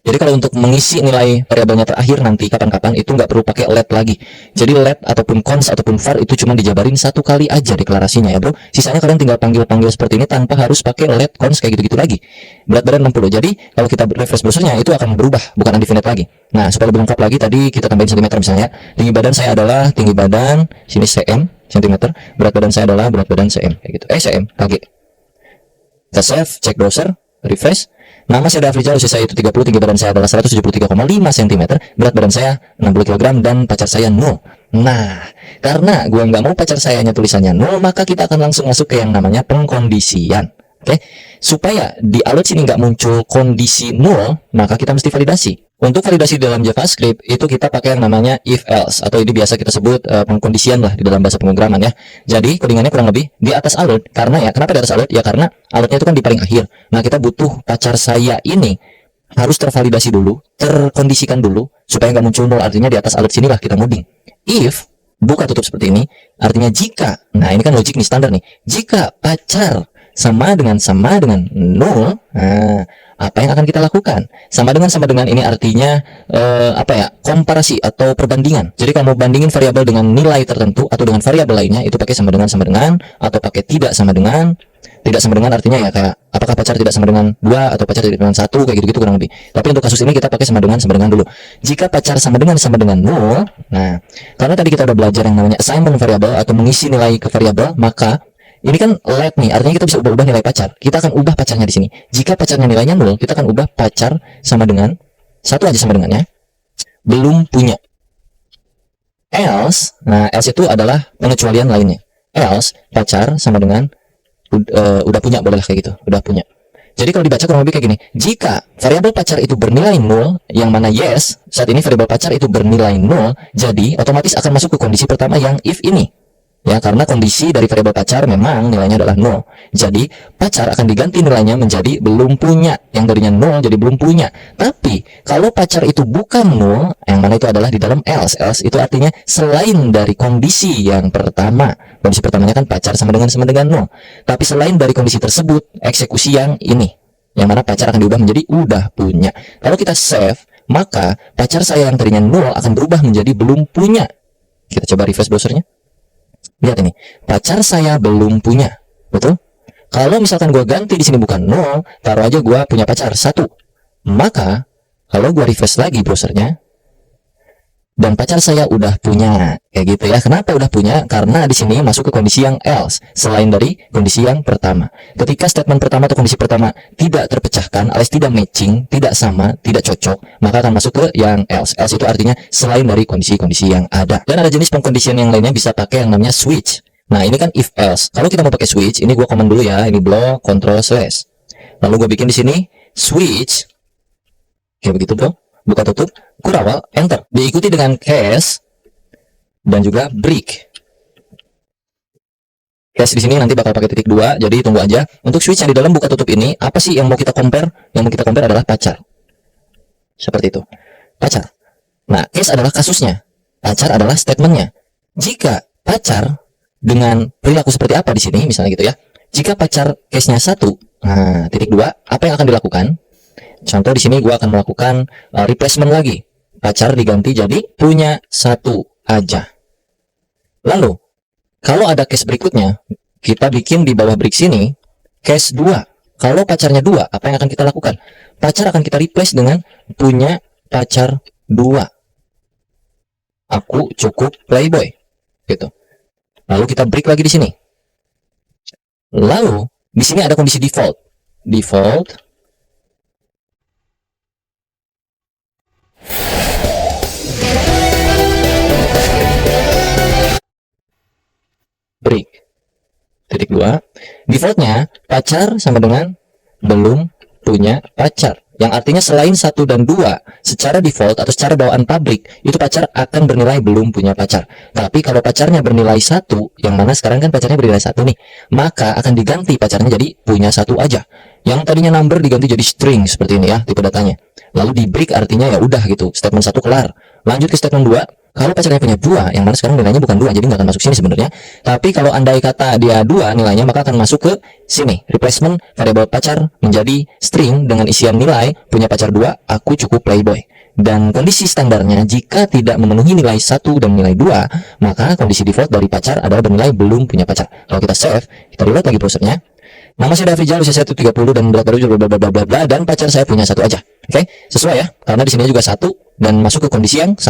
Jadi kalau untuk mengisi nilai variabelnya terakhir nanti kapan-kapan itu nggak perlu pakai let lagi. Jadi let ataupun cons ataupun var itu cuma dijabarin satu kali aja deklarasinya ya bro. Sisanya kalian tinggal panggil-panggil seperti ini tanpa harus pakai let cons kayak gitu-gitu lagi. Berat badan 60. Jadi kalau kita refresh browsernya itu akan berubah, bukan undefinite lagi. Nah supaya lebih lengkap lagi tadi kita tambahin cm misalnya. Tinggi badan saya adalah tinggi badan sini cm, cm. Berat badan saya adalah berat badan cm kayak gitu. Cm kg. Kita save, cek browser, refresh. Nama saya Deafrizal, usia saya itu 30, tinggi badan saya adalah 173,5 cm, berat badan saya 60 kg dan pacar saya 0. Nah, karena gua nggak mau pacar sayanya tulisannya 0, maka kita akan langsung masuk ke yang namanya pengkondisian. Oke, supaya di alert sini nggak muncul kondisi 0, maka kita mesti validasi. Untuk validasi dalam JavaScript itu kita pakai yang namanya if else atau ini biasa kita sebut pengkondisian lah di dalam bahasa pemrograman ya. Jadi codingannya kurang lebih di atas alert, karena ya kenapa di atas alert? Ya karena alertnya itu kan di paling akhir. Nah kita butuh pacar saya ini harus tervalidasi dulu, terkondisikan dulu supaya nggak muncul 0. Artinya di atas alert sinilah kita ngoding. If buka tutup seperti ini, artinya jika, nah ini kan logik nih standar nih, jika pacar sama dengan 0, nah apa yang akan kita lakukan? Sama dengan ini artinya apa ya? Komparasi atau perbandingan. Jadi kalau mau bandingin variabel dengan nilai tertentu atau dengan variabel lainnya itu pakai sama dengan atau pakai tidak sama dengan. Tidak sama dengan artinya ya kayak apakah pacar tidak sama dengan 2 atau pacar tidak dengan 1 kayak gitu-gitu kurang lebih. Tapi untuk kasus ini kita pakai sama dengan dulu. Jika pacar sama dengan 0, nah karena tadi kita udah belajar yang namanya assignment variabel atau mengisi nilai ke variabel, maka ini kan let nih, artinya kita bisa ubah-ubah nilai pacar. Kita akan ubah pacarnya di sini. Jika pacarnya nilainya 0, kita akan ubah pacar sama dengan 1 aja sama dengannya. Belum punya. Else, nah else itu adalah pengecualian lainnya. Else, pacar sama dengan udah punya, bolehlah kayak gitu, udah punya. Jadi kalau dibaca kurang lebih kayak gini. Jika variabel pacar itu bernilai 0, yang mana yes, saat ini variabel pacar itu bernilai 0, jadi otomatis akan masuk ke kondisi pertama yang if ini. Ya, karena kondisi dari variabel pacar memang nilainya adalah 0. Jadi, pacar akan diganti nilainya menjadi belum punya. Yang tadinya 0 jadi belum punya. Tapi, kalau pacar itu bukan 0, yang mana itu adalah di dalam else. Else itu artinya selain dari kondisi yang pertama. Kondisi pertamanya kan pacar sama dengan 0. Tapi selain dari kondisi tersebut, eksekusi yang ini. Yang mana pacar akan diubah menjadi udah punya. Kalau kita save, maka pacar saya yang tadinya 0 akan berubah menjadi belum punya. Kita coba refresh browsernya. Lihat ini, pacar saya belum punya, betul? Kalau misalkan gua ganti di sini bukan 0, taruh aja gua punya pacar 1. Maka kalau gua refresh lagi browsernya, dan pacar saya udah punya. Kayak gitu ya. Kenapa udah punya? Karena di sini masuk ke kondisi yang else selain dari kondisi yang pertama. Ketika statement pertama atau kondisi pertama tidak terpecahkan alias tidak matching, tidak sama, tidak cocok, maka akan masuk ke yang else. Else itu artinya selain dari kondisi-kondisi yang ada. Dan ada jenis pengkondisian yang lainnya bisa pakai yang namanya switch. Nah, ini kan if else. Kalau kita mau pakai switch, ini gua komen dulu ya. Ini block control slash. Lalu gua bikin di sini switch. Kayak begitu, bro. Buka tutup, kurawal, enter. Diikuti dengan case dan juga break. Case di sini nanti bakal pakai titik 2, jadi tunggu aja. Untuk switch yang di dalam buka tutup ini, apa sih yang mau kita compare? Yang mau kita compare adalah pacar. Seperti itu. Pacar. Nah, case adalah kasusnya. Pacar adalah statementnya. Jika pacar dengan perilaku seperti apa di sini, misalnya gitu ya. Jika pacar case-nya 1, nah, titik 2, apa yang akan dilakukan? Contoh di sini gua akan melakukan replacement lagi. Pacar diganti jadi punya 1 aja. Lalu, kalau ada case berikutnya, kita bikin di bawah break sini, case 2. Kalau pacarnya 2, apa yang akan kita lakukan? Pacar akan kita replace dengan punya pacar 2. Aku cukup playboy. Gitu. Lalu kita break lagi di sini. Lalu, di sini ada kondisi default. Default break. Titik 2. Defaultnya pacar sama dengan belum punya pacar. Yang artinya selain 1 dan 2 secara default atau secara bawaan pabrik itu pacar akan bernilai belum punya pacar. Tapi kalau pacarnya bernilai 1, yang mana sekarang kan pacarnya bernilai 1 nih, maka akan diganti pacarnya jadi punya 1 aja. Yang tadinya number diganti jadi string seperti ini ya tipe datanya. Lalu di break artinya ya udah gitu, statement 1 kelar. Lanjut ke statement 2. Kalau pacarnya punya 2, yang mana sekarang nilainya bukan 2, jadi nggak akan masuk sini sebenarnya. Tapi kalau andai kata dia 2 nilainya, maka akan masuk ke sini. Replacement variabel pacar menjadi string dengan isian nilai punya pacar 2, aku cukup playboy. Dan kondisi standarnya jika tidak memenuhi nilai 1 dan nilai 2, maka kondisi default dari pacar adalah bernilai belum punya pacar. Kalau kita save, kita reload lagi browsernya. Nama saya Dafrijal, usia saya 30 dan berat badan bla bla bla bla bla, dan pacar saya punya 1 aja. Oke, sesuai ya, karena di sini juga 1 dan masuk ke kondisi yang 1.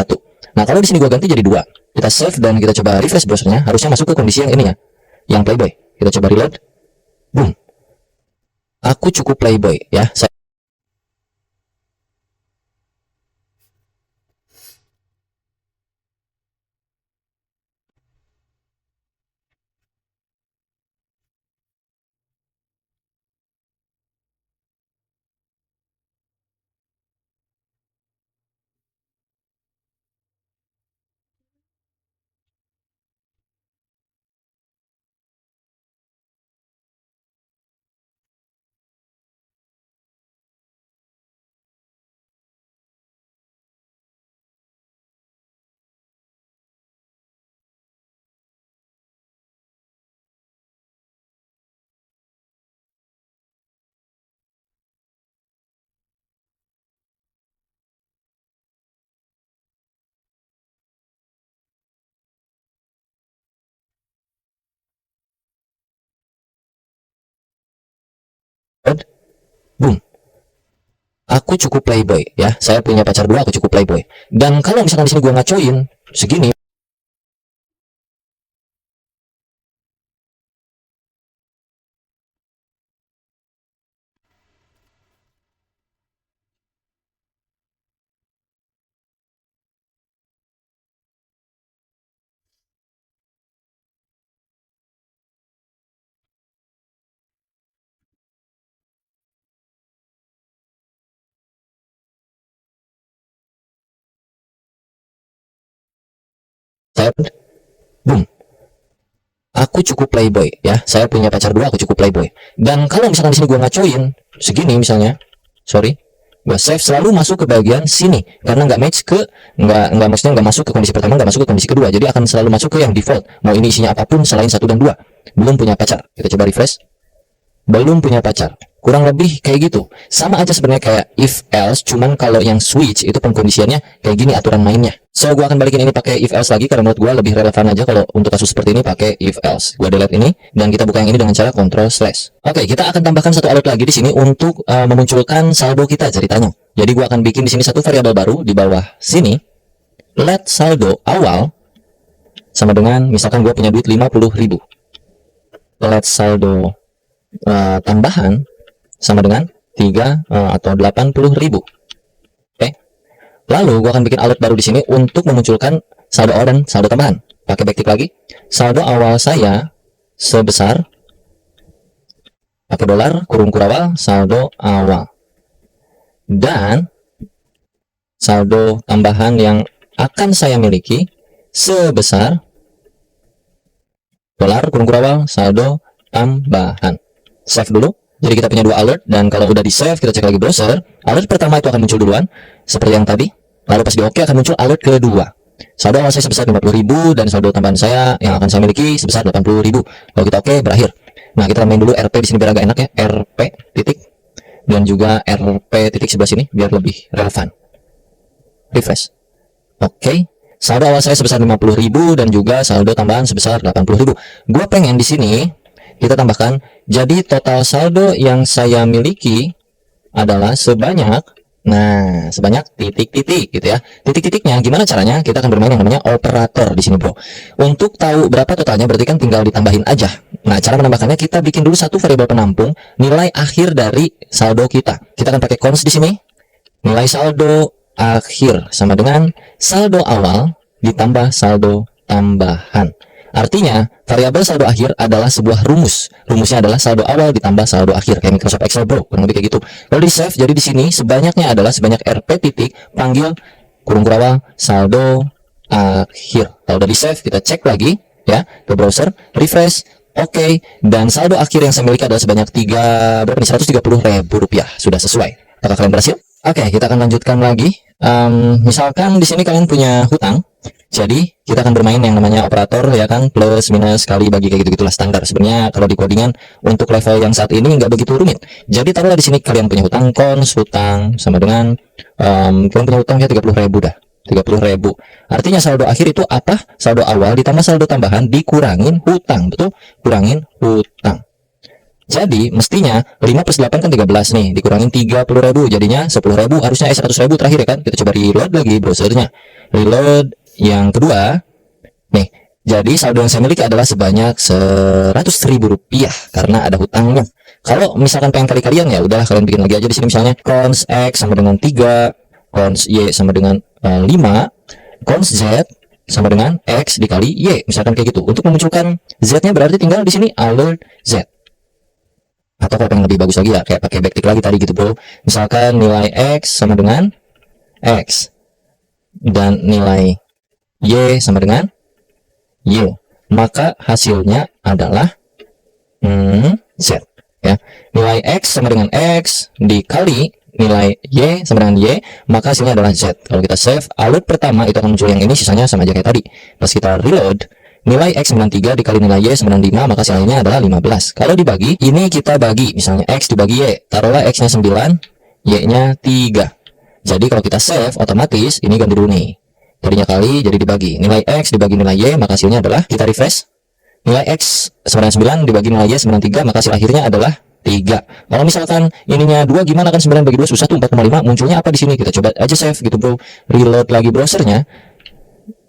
Nah, kalau di sini gua ganti jadi 2. Kita save dan kita coba refresh browsernya, harusnya masuk ke kondisi yang ini ya. Yang playboy. Kita coba reload. Boom. Aku cukup playboy ya. Boom. Aku cukup playboy ya. Saya punya pacar 2, aku cukup playboy. Dan kalau misalkan di sini gua ngacoin segini, saya boom. Aku cukup playboy ya. Saya punya pacar 2, aku cukup playboy. Dan kalau misalkan di sini gua ngacoin segini misalnya, sorry, gua save selalu masuk ke bagian sini karena nggak match ke nggak maksudnya nggak masuk ke kondisi pertama, nggak masuk ke kondisi kedua. Jadi akan selalu masuk ke yang default. Mau ini isinya apapun selain 1 dan 2. Belum punya pacar. Kita coba refresh. Belum punya pacar. Kurang lebih kayak gitu. Sama aja sebenarnya kayak if else, cuman kalau yang switch itu pengkondisiannya kayak gini aturan mainnya. So gua akan balikin ini pakai if else lagi karena menurut gua lebih relevan aja kalau untuk kasus seperti ini pakai if else. Gua delete ini dan kita buka yang ini dengan cara control slash. Oke, kita akan tambahkan satu alert lagi di sini untuk memunculkan saldo kita ceritanya. Jadi gua akan bikin di sini satu variabel baru di bawah sini. let saldo awal sama dengan, misalkan gue punya duit 50.000. Let saldo tambahan sama dengan 3 atau 80.000. Oke. Lalu gue akan bikin alert baru di sini untuk memunculkan saldo awal dan saldo tambahan. Pakai backtick lagi. Saldo awal saya sebesar, pakai dolar, kurung kurawal, saldo awal. Dan saldo tambahan yang akan saya miliki sebesar dolar, kurung kurawal, saldo tambahan. Save dulu. Jadi kita punya dua alert, dan kalau udah di save kita cek lagi browser. Alert pertama itu akan muncul duluan seperti yang tadi. Lalu pas di OK akan muncul alert kedua. Saldo awal saya sebesar 50.000 dan saldo tambahan saya yang akan saya miliki sebesar 80.000. Kalau kita OK berakhir. Nah, kita main dulu RP di sini biar agak enak ya. RP titik dan juga RP titik sebelah sini biar lebih relevan. Refresh. Oke. Saldo awal saya sebesar 50.000 dan juga saldo tambahan sebesar 80.000. Gua pengen di sini kita tambahkan, jadi total saldo yang saya miliki adalah sebanyak, sebanyak titik-titik gitu ya. Titik-titiknya gimana caranya? Kita akan bermain yang namanya operator di sini, bro. Untuk tahu berapa totalnya berarti kan tinggal ditambahin aja. Nah, cara menambahkannya kita bikin dulu satu variabel penampung nilai akhir dari saldo kita. Kita akan pakai cons di sini. Nilai saldo akhir sama dengan saldo awal ditambah saldo tambahan. Artinya, variabel saldo akhir adalah sebuah rumus. Rumusnya adalah saldo awal ditambah saldo akhir, kayak Microsoft Excel, bro, kurang lebih kayak gitu. Kalau di save, jadi di sini sebanyaknya adalah sebanyak RP titik panggil kurung kurawal saldo akhir. Kalau udah di save, kita cek lagi ya ke browser, refresh, oke, dan saldo akhir yang saya miliki adalah sebanyak 130.000 rupiah. Sudah sesuai. Apakah kalian berhasil? Oke, kita akan lanjutkan lagi. Misalkan di sini kalian punya hutang. Jadi kita akan bermain yang namanya operator ya kan, plus minus kali bagi kayak gitu-gitulah standar. Sebenarnya kalau di codingan untuk level yang saat ini nggak begitu rumit. Jadi taruhlah di sini kalian punya hutang, cons hutang sama dengan kalian punya hutang ya 30.000 dah. 30.000. Artinya saldo akhir itu apa? Saldo awal ditambah saldo tambahan dikurangin hutang, betul? Kurangin hutang. Jadi mestinya 5 plus 8 kan 13 nih, dikurangin 30.000 jadinya 10.000, harusnya 100.000 terakhir ya kan. Kita coba reload lagi browsernya. Reload yang kedua nih, jadi saldo yang saya miliki adalah sebanyak 100.000 rupiah karena ada hutangnya. Kalau misalkan pengen kali-kalian ya udahlah kalian bikin lagi aja di sini, misalnya cons X sama dengan 3, cons Y sama dengan 5, cons Z sama dengan X dikali Y, misalkan kayak gitu. Untuk memunculkan Z-nya berarti tinggal di sini alert Z. Atau kalau pengen lebih bagus lagi ya kayak pakai backtick lagi tadi gitu, bro. Misalkan nilai X sama dengan X dan nilai Y sama dengan Y, maka hasilnya adalah Z ya. Nilai X sama dengan X dikali nilai Y sama dengan Y, maka hasilnya adalah Z. Kalau kita save, alert pertama itu akan muncul yang ini, sisanya sama aja kayak tadi. Pas kita reload, nilai X 93 dikali nilai Y 95, maka hasilnya adalah 15. Kalau dibagi, ini kita bagi, misalnya X dibagi Y, taruhlah X nya 9, Y nya 3. Jadi kalau kita save, otomatis ini ganti dulu nih, jadinya kali jadi dibagi, nilai X dibagi nilai Y, maka hasilnya adalah, kita refresh, nilai X 99 dibagi nilai Y 93, maka hasil akhirnya adalah 3. Kalau misalkan ininya 2 gimana, kan 9 bagi 2 susah tuh, 4,5. Munculnya apa di sini? Kita coba aja save gitu, bro. Reload lagi browsernya.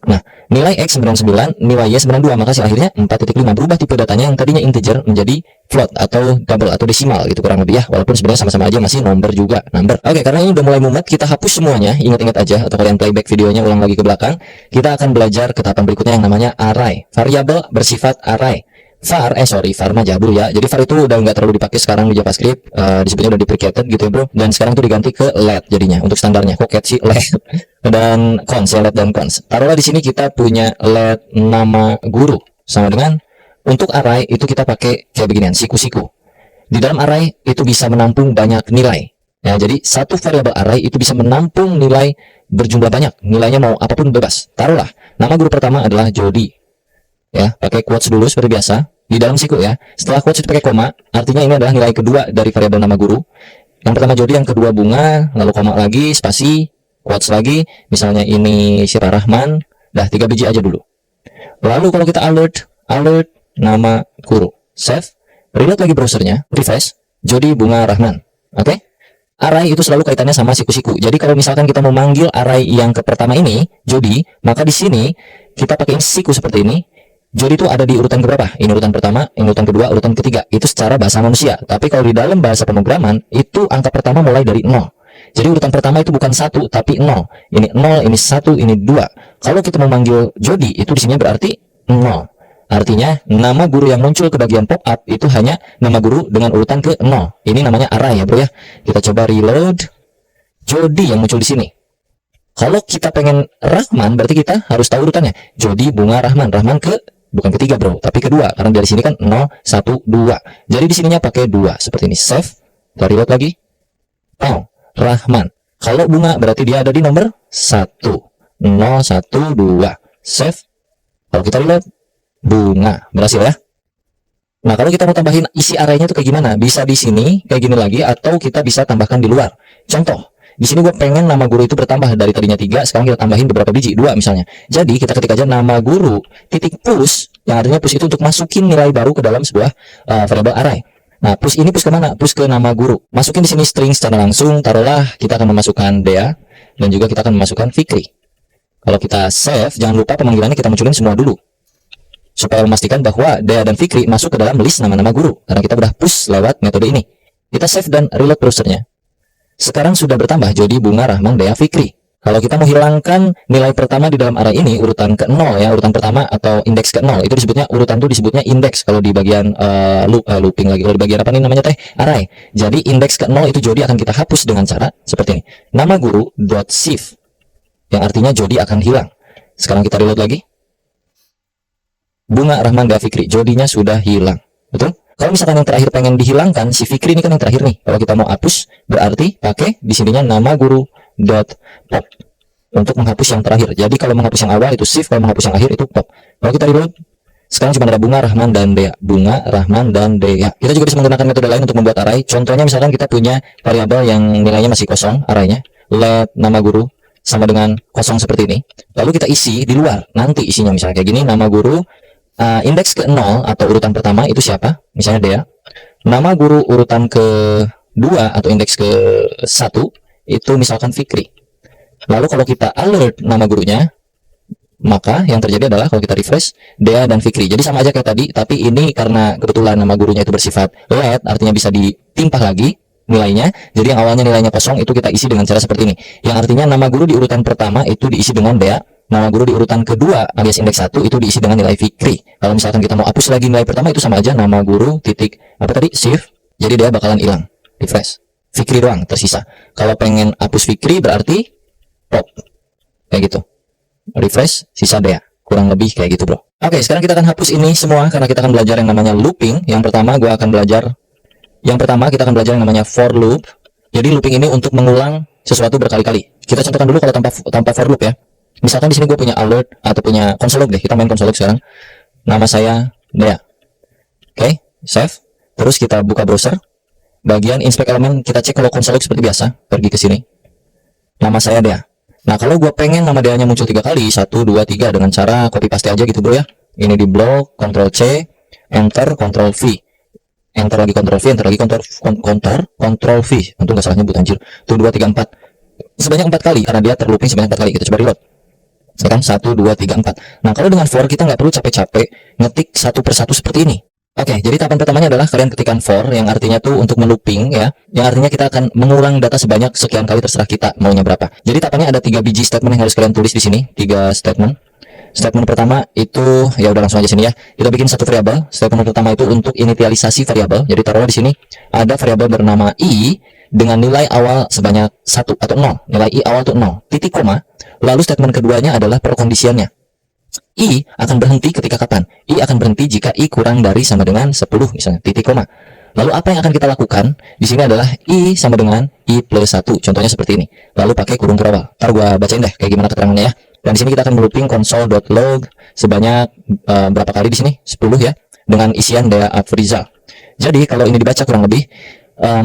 Nah, nilai X 99, nilai Y 92, maka hasil akhirnya 4,5. Berubah tipe datanya yang tadinya integer menjadi float atau double atau desimal gitu kurang lebih ya. Walaupun sebenarnya sama-sama aja masih number juga, number. Oke, karena ini udah mulai mumet, kita hapus semuanya. Ingat-ingat aja, atau kalian playback videonya ulang lagi ke belakang. Kita akan belajar ke tahapan berikutnya yang namanya array. Variabel bersifat array. var mah jadul ya. Jadi var itu udah nggak terlalu dipakai sekarang di JavaScript, disebutnya udah deprecated gitu ya, bro. Dan sekarang tuh diganti ke let jadinya untuk standarnya. Kok cat sih let dan cons ya, let dan cons. Taruhlah di sini kita punya let nama guru sama dengan, untuk array itu kita pakai kayak beginian, siku-siku. Di dalam array itu bisa menampung banyak nilai. Ya, jadi satu variabel array itu bisa menampung nilai berjumlah banyak. Nilainya mau apapun bebas. Taruhlah nama guru pertama adalah Jody. Ya, pakai quotes dulu seperti biasa. Di dalam siku ya, setelah quotes itu pakai koma, artinya ini adalah nilai kedua dari variabel nama guru. Yang pertama Jody, yang kedua bunga, lalu koma lagi, spasi, quotes lagi, misalnya ini siapa, Rahman, dah 3 biji aja dulu. Lalu kalau kita alert nama guru, save, reload lagi browsernya, refresh, Jody bunga Rahman, oke? array itu selalu kaitannya sama siku-siku. Jadi kalau misalkan kita mau manggil array yang ke pertama ini, Jody, maka di sini kita pakai siku seperti ini. Jody itu ada di urutan keberapa? Ini urutan pertama, ini urutan kedua, urutan ketiga. Itu secara bahasa manusia. Tapi kalau di dalam bahasa pemrograman, itu angka pertama mulai dari 0. Jadi urutan pertama itu bukan 1, tapi 0. Ini 0, ini 1, ini 2. Kalau kita mau manggil Jody, itu di sini berarti 0. Artinya, nama guru yang muncul ke bagian pop-up itu hanya nama guru dengan urutan ke 0. Ini namanya array ya bro ya. Kita coba reload. Jody yang muncul di sini. Kalau kita pengen Rahman, berarti kita harus tahu urutannya. Jody, Bunga, Rahman. Rahman bukan ketiga bro, tapi kedua. Karena dari sini kan 0, 1, 2. Jadi di sininya pakai 2. Seperti ini. Save. Kita reload lagi. Oh, Rahman. Kalau Bunga, berarti dia ada di nomor 1. 0, 1, 2. Save. Kalau kita reload, Bunga. Berhasil ya. Nah, kalau kita mau tambahin isi arraynya itu kayak gimana? Bisa di sini, kayak gini lagi, atau kita bisa tambahkan di luar. Contoh, di sini gue pengen nama guru itu bertambah dari tadinya 3, sekarang kita tambahin beberapa biji, 2 misalnya. Jadi, kita ketik aja nama guru, titik push, yang artinya push itu untuk masukin nilai baru ke dalam sebuah variabel array. Nah, push ini push ke mana? Push ke nama guru. Masukin di sini string secara langsung, taruhlah kita akan memasukkan Dea, dan juga kita akan memasukkan Fikri. Kalau kita save, jangan lupa pemanggilannya kita munculin semua dulu. Supaya memastikan bahwa Dea dan Fikri masuk ke dalam list nama-nama guru. Karena kita udah push lewat metode ini. Kita save dan reload browsernya. Sekarang sudah bertambah Jody, Bunga, Rahman, Dea, Fikri. Kalau kita mau hilangkan nilai pertama di dalam array ini, urutan ke 0 ya, urutan pertama atau indeks ke 0, itu disebutnya, urutan itu disebutnya indeks kalau di bagian looping lagi. Kalau di bagian apa nih namanya teh? Array. Jadi indeks ke 0 itu Jody akan kita hapus dengan cara seperti ini. Nama guru .shift, yang artinya Jody akan hilang. Sekarang kita reload lagi. Bunga, Rahman, Dea, Fikri. Jodinya sudah hilang. Betul? Kalau misalkan yang terakhir pengen dihilangkan, si Fikri ini kan yang terakhir nih. Kalau kita mau hapus, berarti pakai di sininya nama guru .pop untuk menghapus yang terakhir. Jadi kalau menghapus yang awal itu shift, kalau menghapus yang akhir itu pop. Kalau kita reload, sekarang cuma ada Bunga, Rahman, dan Dea. Bunga, Rahman, dan Dea. Kita juga bisa menggunakan metode lain untuk membuat array. Contohnya misalkan kita punya variabel yang nilainya masih kosong, arraynya. Let nama guru sama dengan kosong seperti ini. Lalu kita isi di luar. Nanti isinya misalnya kayak gini, nama guru indeks ke 0 atau urutan pertama itu siapa? Misalnya Dea. Nama guru urutan ke-2 atau indeks ke-1 itu misalkan Fikri. Lalu kalau kita alert nama gurunya, maka yang terjadi adalah kalau kita refresh, Dea dan Fikri. Jadi sama aja kayak tadi, tapi ini karena kebetulan nama gurunya itu bersifat let, artinya bisa ditimpah lagi nilainya. Jadi yang awalnya nilainya kosong itu kita isi dengan cara seperti ini. Yang artinya nama guru di urutan pertama itu diisi dengan Dea. Nama guru di urutan kedua alias indeks 1 itu diisi dengan nilai Fikri. Kalau misalkan kita mau hapus lagi nilai pertama itu sama aja, nama guru titik apa tadi, shift. Jadi dia bakalan hilang. Refresh. Fikri doang tersisa. Kalau pengen hapus Fikri berarti pop. Kayak gitu. Refresh, sisa Dea. Kurang lebih kayak gitu bro. Oke, sekarang kita akan hapus ini semua karena kita akan belajar yang namanya looping. Yang pertama kita akan belajar yang namanya for loop. Jadi looping ini untuk mengulang sesuatu berkali-kali. Kita contohkan dulu kalau tanpa for loop ya. Misalkan di sini gue punya alert atau punya console log deh. Kita main console log sekarang. Nama saya Dea. Oke, save. Terus kita buka browser. Bagian inspect elemen kita cek kalau console log seperti biasa. Pergi ke sini. Nama saya Dea. Nah, kalau gue pengen nama Dea-nya muncul 3 kali, 1, 2, 3 dengan cara copy paste aja gitu bro ya. Ini di blok, Ctrl C, Enter, Ctrl V. Enter lagi Ctrl V, enter lagi Ctrl V. Untung nggak salah nyebut anjir. 1, 2, 3, 4. Sebanyak 4 kali karena dia terlooping sebanyak 4 kali. Kita coba reload. Ya kan 1, 2, 3, 4. Nah kalau dengan for kita nggak perlu capek-capek ngetik satu persatu seperti ini. Oke, jadi tahapan pertamanya adalah kalian ketikkan for yang artinya tuh untuk melooping ya, yang artinya kita akan mengulang data sebanyak sekian kali, terserah kita maunya berapa. Jadi tahapannya ada 3 biji statement yang harus kalian tulis di sini, 3 statement. Statement pertama itu ya udah langsung aja sini ya. Kita bikin satu variabel. Statement pertama itu untuk initialisasi variabel. Jadi taruhlah di sini ada variabel bernama i dengan nilai awal sebanyak 1 atau 0. Nilai i awal itu 0. Titik koma. Lalu statement keduanya adalah perkondisiannya. I akan berhenti ketika kapan? I akan berhenti jika I kurang dari sama dengan 10 misalnya, titik koma. Lalu apa yang akan kita lakukan? Di sini adalah I sama dengan I plus 1. Contohnya seperti ini. Lalu pakai kurung berawal. Ntar gua bacain deh kayak gimana keterangannya ya. Dan di sini kita akan melooping console.log sebanyak berapa kali di sini? 10 ya. Dengan isian Dea Afrizal. Jadi kalau ini dibaca kurang lebih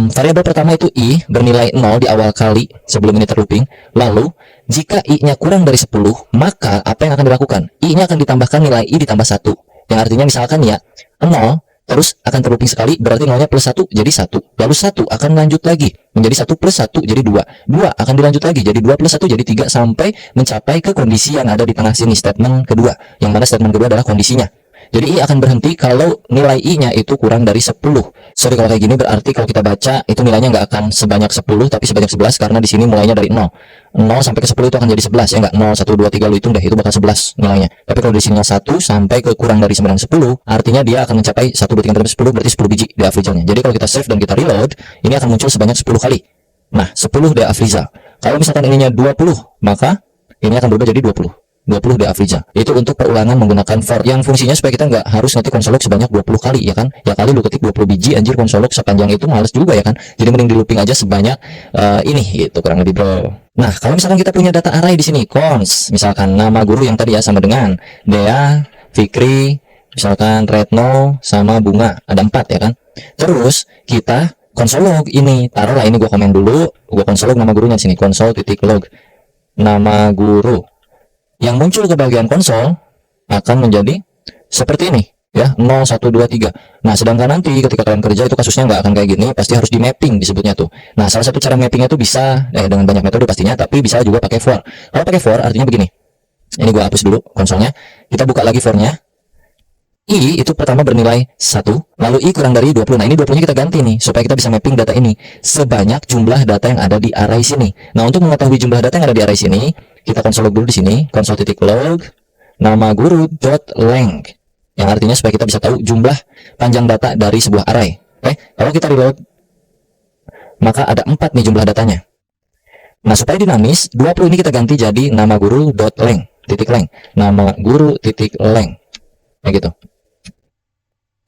variabel pertama itu I bernilai 0 di awal kali sebelum ini terlooping. Lalu jika I-nya kurang dari 10, maka apa yang akan dilakukan? I-nya akan ditambahkan nilai I ditambah 1. Yang artinya misalkan ya 0 terus akan terlooping sekali, berarti nolnya plus 1 jadi 1. Lalu 1 akan lanjut lagi menjadi 1 plus 1 jadi 2. 2 akan dilanjut lagi jadi 2 plus 1 jadi 3 sampai mencapai ke kondisi yang ada di tengah sini, statement kedua. Yang mana statement kedua adalah kondisinya. Jadi I akan berhenti kalau nilai I-nya itu kurang dari 10. Sorry kalau kayak gini, berarti kalau kita baca itu nilainya nggak akan sebanyak 10 tapi sebanyak 11, karena di sini mulainya dari 0. 0 sampai ke 10 itu akan jadi 11 ya, nggak 0 1 2 3 lu hitung deh, itu bakal 11 nilainya. Tapi kalau di sini 1 sampai ke kurang dari 9 10, artinya dia akan mencapai 1 2 3 4 10, berarti 10 biji di Afrizalnya. Jadi kalau kita save dan kita reload, ini akan muncul sebanyak 10 kali. Nah, 10 di Afrizal. Kalau misalkan ininya 20, maka ini akan berubah jadi 20 di Afrizal. Itu untuk perulangan menggunakan for, yang fungsinya supaya kita nggak harus ngetik console log sebanyak 20 kali ya kan. Ya kali lu ketik 20 biji anjir console log sepanjang itu males juga ya kan. Jadi mending di looping aja sebanyak ini gitu kurang lebih bro. Nah, kalau misalkan kita punya data array di sini, cons, misalkan nama guru yang tadi ya sama dengan Dea, Fikri, misalkan Retno sama Bunga, ada 4 ya kan. Terus kita console log ini, taruhlah ini gua komen dulu, gua console log nama gurunya di sini, console.log nama guru. Yang muncul ke bagian konsol akan menjadi seperti ini ya, 0 1 2 3. Nah, sedangkan nanti ketika kalian kerja itu kasusnya nggak akan kayak gini, pasti harus di mapping disebutnya tuh. Nah, salah satu cara mappingnya tuh bisa dengan banyak metode pastinya, tapi bisa juga pakai for. Kalau pakai for artinya begini. Ini gua hapus dulu konsolnya. Kita buka lagi for-nya. I itu pertama bernilai 1, lalu I kurang dari 20. Nah, ini 20-nya kita ganti nih, supaya kita bisa mapping data ini sebanyak jumlah data yang ada di array sini. Nah, untuk mengetahui jumlah data yang ada di array sini, kita console log dulu di sini, console.log nama guru.length, yang artinya supaya kita bisa tahu jumlah panjang data dari sebuah array. Oke, kalau kita reload, maka ada 4 nih jumlah datanya. Nah, supaya dinamis, 20 ini kita ganti jadi nama guru.length, nama guru.length, kayak gitu.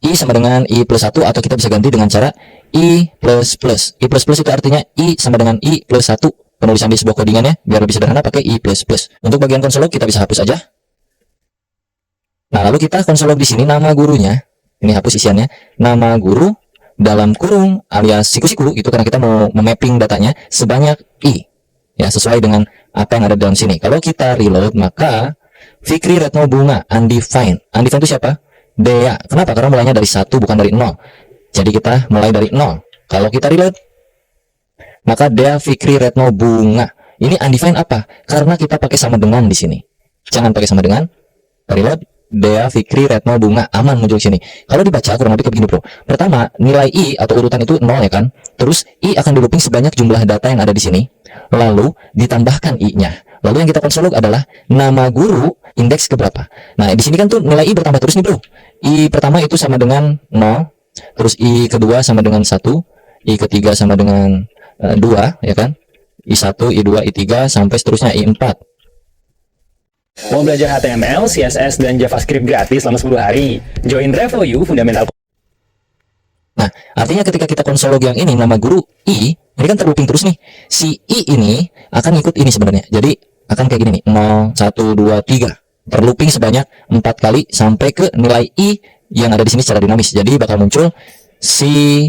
I sama dengan I plus 1, atau kita bisa ganti dengan cara I plus plus. I plus plus itu artinya I sama dengan I plus 1. Penulisan di sebuah codingannya biar lebih sederhana pakai I plus plus. Untuk bagian console log kita bisa hapus aja. Nah, lalu kita console log di sini nama gurunya. Ini hapus isiannya. Nama guru dalam kurung alias siku-siku itu karena kita mau memapping datanya sebanyak I. Ya, sesuai dengan apa yang ada dalam sini. Kalau kita reload maka Fikri, Retno, Bunga, undefined. Undefined itu siapa? Dea. Kenapa? Karena mulainya dari 1 bukan dari 0. Jadi kita mulai dari 0. Kalau kita reload, maka Dea, Fikri, Retno, Bunga. Ini undefined apa? Karena kita pakai sama dengan di sini. Jangan pakai sama dengan. Reload, Dea, Fikri, Retno, Bunga, aman muncul di sini. Kalau dibaca kurang lebih kayak begini bro. Pertama, nilai I atau urutan itu 0 ya kan. Terus I akan di looping sebanyak jumlah data yang ada di sini. Lalu ditambahkan I-nya. Lalu yang kita console log adalah nama guru indeks keberapa. Nah, di sini kan tuh nilai I bertambah terus nih bro. I pertama itu sama dengan 0, terus I kedua sama dengan 1, I ketiga sama dengan 2 ya kan. I1, I2, I3 sampai seterusnya I4. Mau belajar HTML, CSS, dan JavaScript gratis selama 10 hari? Join Revo.u Fundamental. Nah, artinya ketika kita console log yang ini nama guru I, ini kan terlooping terus nih. Si I ini akan ikut ini sebenarnya. Jadi akan kayak gini nih, 0 1 2 3. Terlooping sebanyak 4 kali sampai ke nilai I yang ada di sini secara dinamis. Jadi bakal muncul si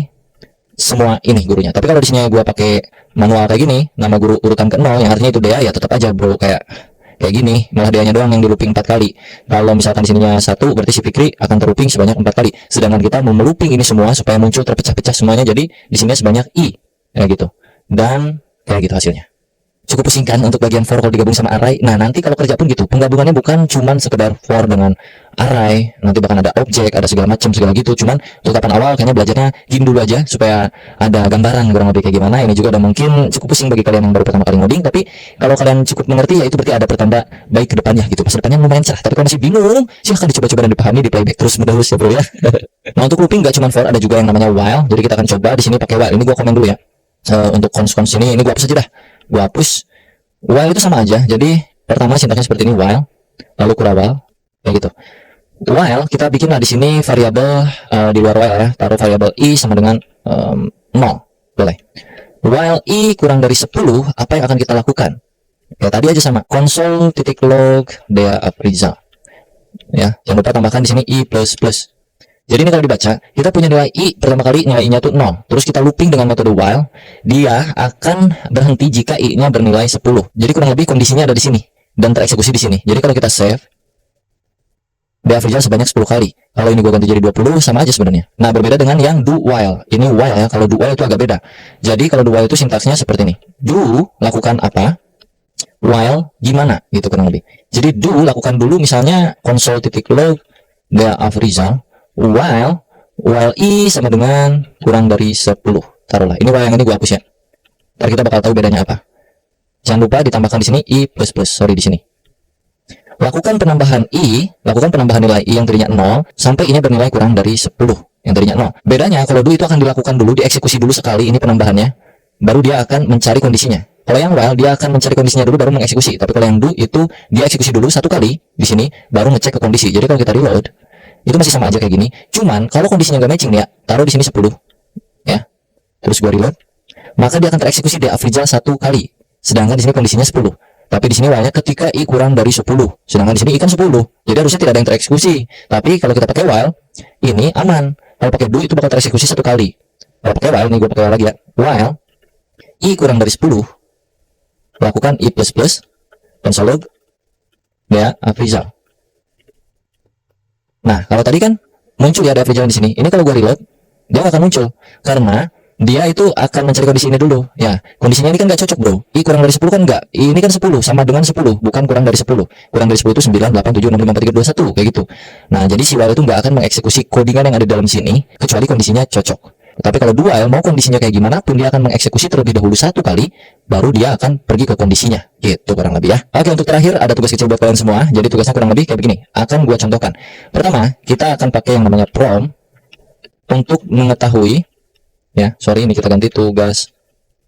semua ini gurunya. Tapi kalau di sini gua pakai manual kayak gini, nama guru urutan ke 0 yang artinya itu Dea, ya tetap aja bro kayak gini, malah Deanya doang yang di looping 4 kali. Kalau misalkan di sininya 1, berarti si Fikri akan terlooping sebanyak 4 kali. Sedangkan kita mau melooping ini semua supaya muncul terpecah-pecah semuanya, jadi di sini sebanyak I kayak gitu. Dan kayak gitu hasilnya. Cukup pusing kan untuk bagian for kalau digabung sama array. Nah, nanti kalau kerja pun gitu, penggabungannya bukan cuman sekedar for dengan array, nanti bahkan ada objek, ada segala macam segala gitu. Cuman untuk tahapan awal kayaknya belajarnya gini dulu aja supaya ada gambaran kurang lebih kayak gimana. Ini juga udah mungkin cukup pusing bagi kalian yang baru pertama kali ngoding, tapi kalau kalian cukup mengerti ya itu berarti ada pertanda baik ke depannya gitu. Masa depannya lumayan cerah. Tapi kalau masih bingung, silahkan dicoba-coba dan dipahami, di playback terus menerus ya bro ya. Nah, untuk looping nggak cuma for, ada juga yang namanya while. Jadi kita akan coba di sini pakai while. Ini gua komen dulu ya. Untuk cons ini gua hapus aja dah. Gua hapus. While itu sama aja. Jadi pertama sintaksnya seperti ini, while, lalu kurawal kayak gitu. While kita bikinlah di sini variabel di luar while ya, taruh variabel I sama dengan 0, boleh. While I kurang dari 10, apa yang akan kita lakukan? Ya tadi aja sama, console.log Dea Afrizal. Ya, jangan lupa tambahkan di sini I plus plus. Jadi ini kalau dibaca, kita punya nilai I, pertama kali nilai I-nya tuh 0. Terus kita looping dengan metode while, dia akan berhenti jika I-nya bernilai 10. Jadi kurang lebih kondisinya ada di sini dan tereksekusi di sini. Jadi kalau kita save, deafrizal sebanyak 10 kali. Kalau ini gua ganti jadi 20 sama aja sebenarnya. Nah, berbeda dengan yang do while. Ini while ya. Kalau do while itu agak beda. Jadi kalau do while itu sintaksnya seperti ini. Do lakukan apa? While gimana gitu kurang lebih. Jadi do lakukan dulu misalnya console.log deafrizal while i sama dengan kurang dari 10. Taruhlah. Ini while yang ini gua hapus ya. Ntar kita bakal tahu bedanya apa. Jangan lupa ditambahkan di sini i plus plus. Sorry di sini. Lakukan penambahan nilai i yang tadinya 0 sampai i-nya bernilai kurang dari 10 yang tadinya 0. Bedanya kalau do itu akan dilakukan dulu, dieksekusi dulu sekali ini penambahannya, baru dia akan mencari kondisinya. Kalau yang while dia akan mencari kondisinya dulu baru mengeksekusi. Tapi kalau yang do itu dia eksekusi dulu satu kali di sini baru ngecek ke kondisi. Jadi kalau kita reload itu masih sama aja kayak gini. Cuman kalau kondisinya nggak matching nih ya, taruh di sini 10 ya. Terus gua reload, maka dia akan tereksekusi deafrizal satu kali. Sedangkan di sini kondisinya 10. Tapi di sini while-nya ketika i kurang dari 10. Sedangkan di sini i kan 10. Jadi harusnya tidak ada yang tereksekusi. Tapi kalau kita pakai while, ini aman. Kalau pakai do itu bakal tereksekusi satu kali. Kalau pakai while, nih gue pakai while lagi ya. While i kurang dari 10, lakukan i plus plus console log deafrizal. Nah, kalau tadi kan muncul ya deafrizal di sini. Ini kalau gue reload, dia nggak akan muncul karena dia itu akan mencari kondisi ini dulu ya. Kondisinya ini kan nggak cocok bro, i kurang dari 10 kan nggak, ini kan 10 sama dengan 10, bukan kurang dari 10. Kurang dari 10 itu 9, 8, 7, 6, 5, 4, 3, 2, 1 kayak gitu. Nah jadi si while itu nggak akan mengeksekusi codingan yang ada dalam sini kecuali kondisinya cocok. Tapi kalau do while mau kondisinya kayak gimana pun dia akan mengeksekusi terlebih dahulu satu kali, baru dia akan pergi ke kondisinya gitu kurang lebih ya. Oke, untuk terakhir ada tugas kecil buat kalian semua. Jadi tugasnya kurang lebih kayak begini, akan gua contohkan. Pertama kita akan pakai yang namanya prom untuk mengetahui ya, sorry ini kita ganti tugas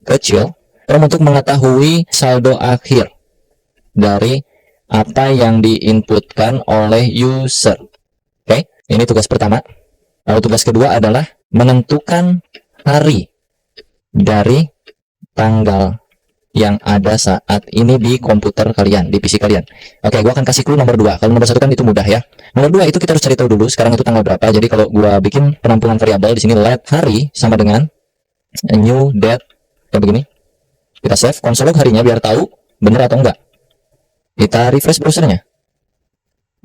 kecil. Prom untuk mengetahui saldo akhir dari apa yang diinputkan oleh user. Oke, ini tugas pertama. Lalu tugas kedua adalah menentukan hari dari tanggal yang ada saat ini di komputer kalian, di PC kalian. Oke, gua akan kasih clue nomor 2. Kalau nomor 1 kan itu mudah ya. Nomor 2 itu kita harus cari tahu dulu sekarang itu tanggal berapa. Jadi kalau gua bikin penampungan variabel di sini let hari sama dengan new date kayak begini. Kita save console log harinya biar tahu bener atau enggak. Kita refresh browsernya.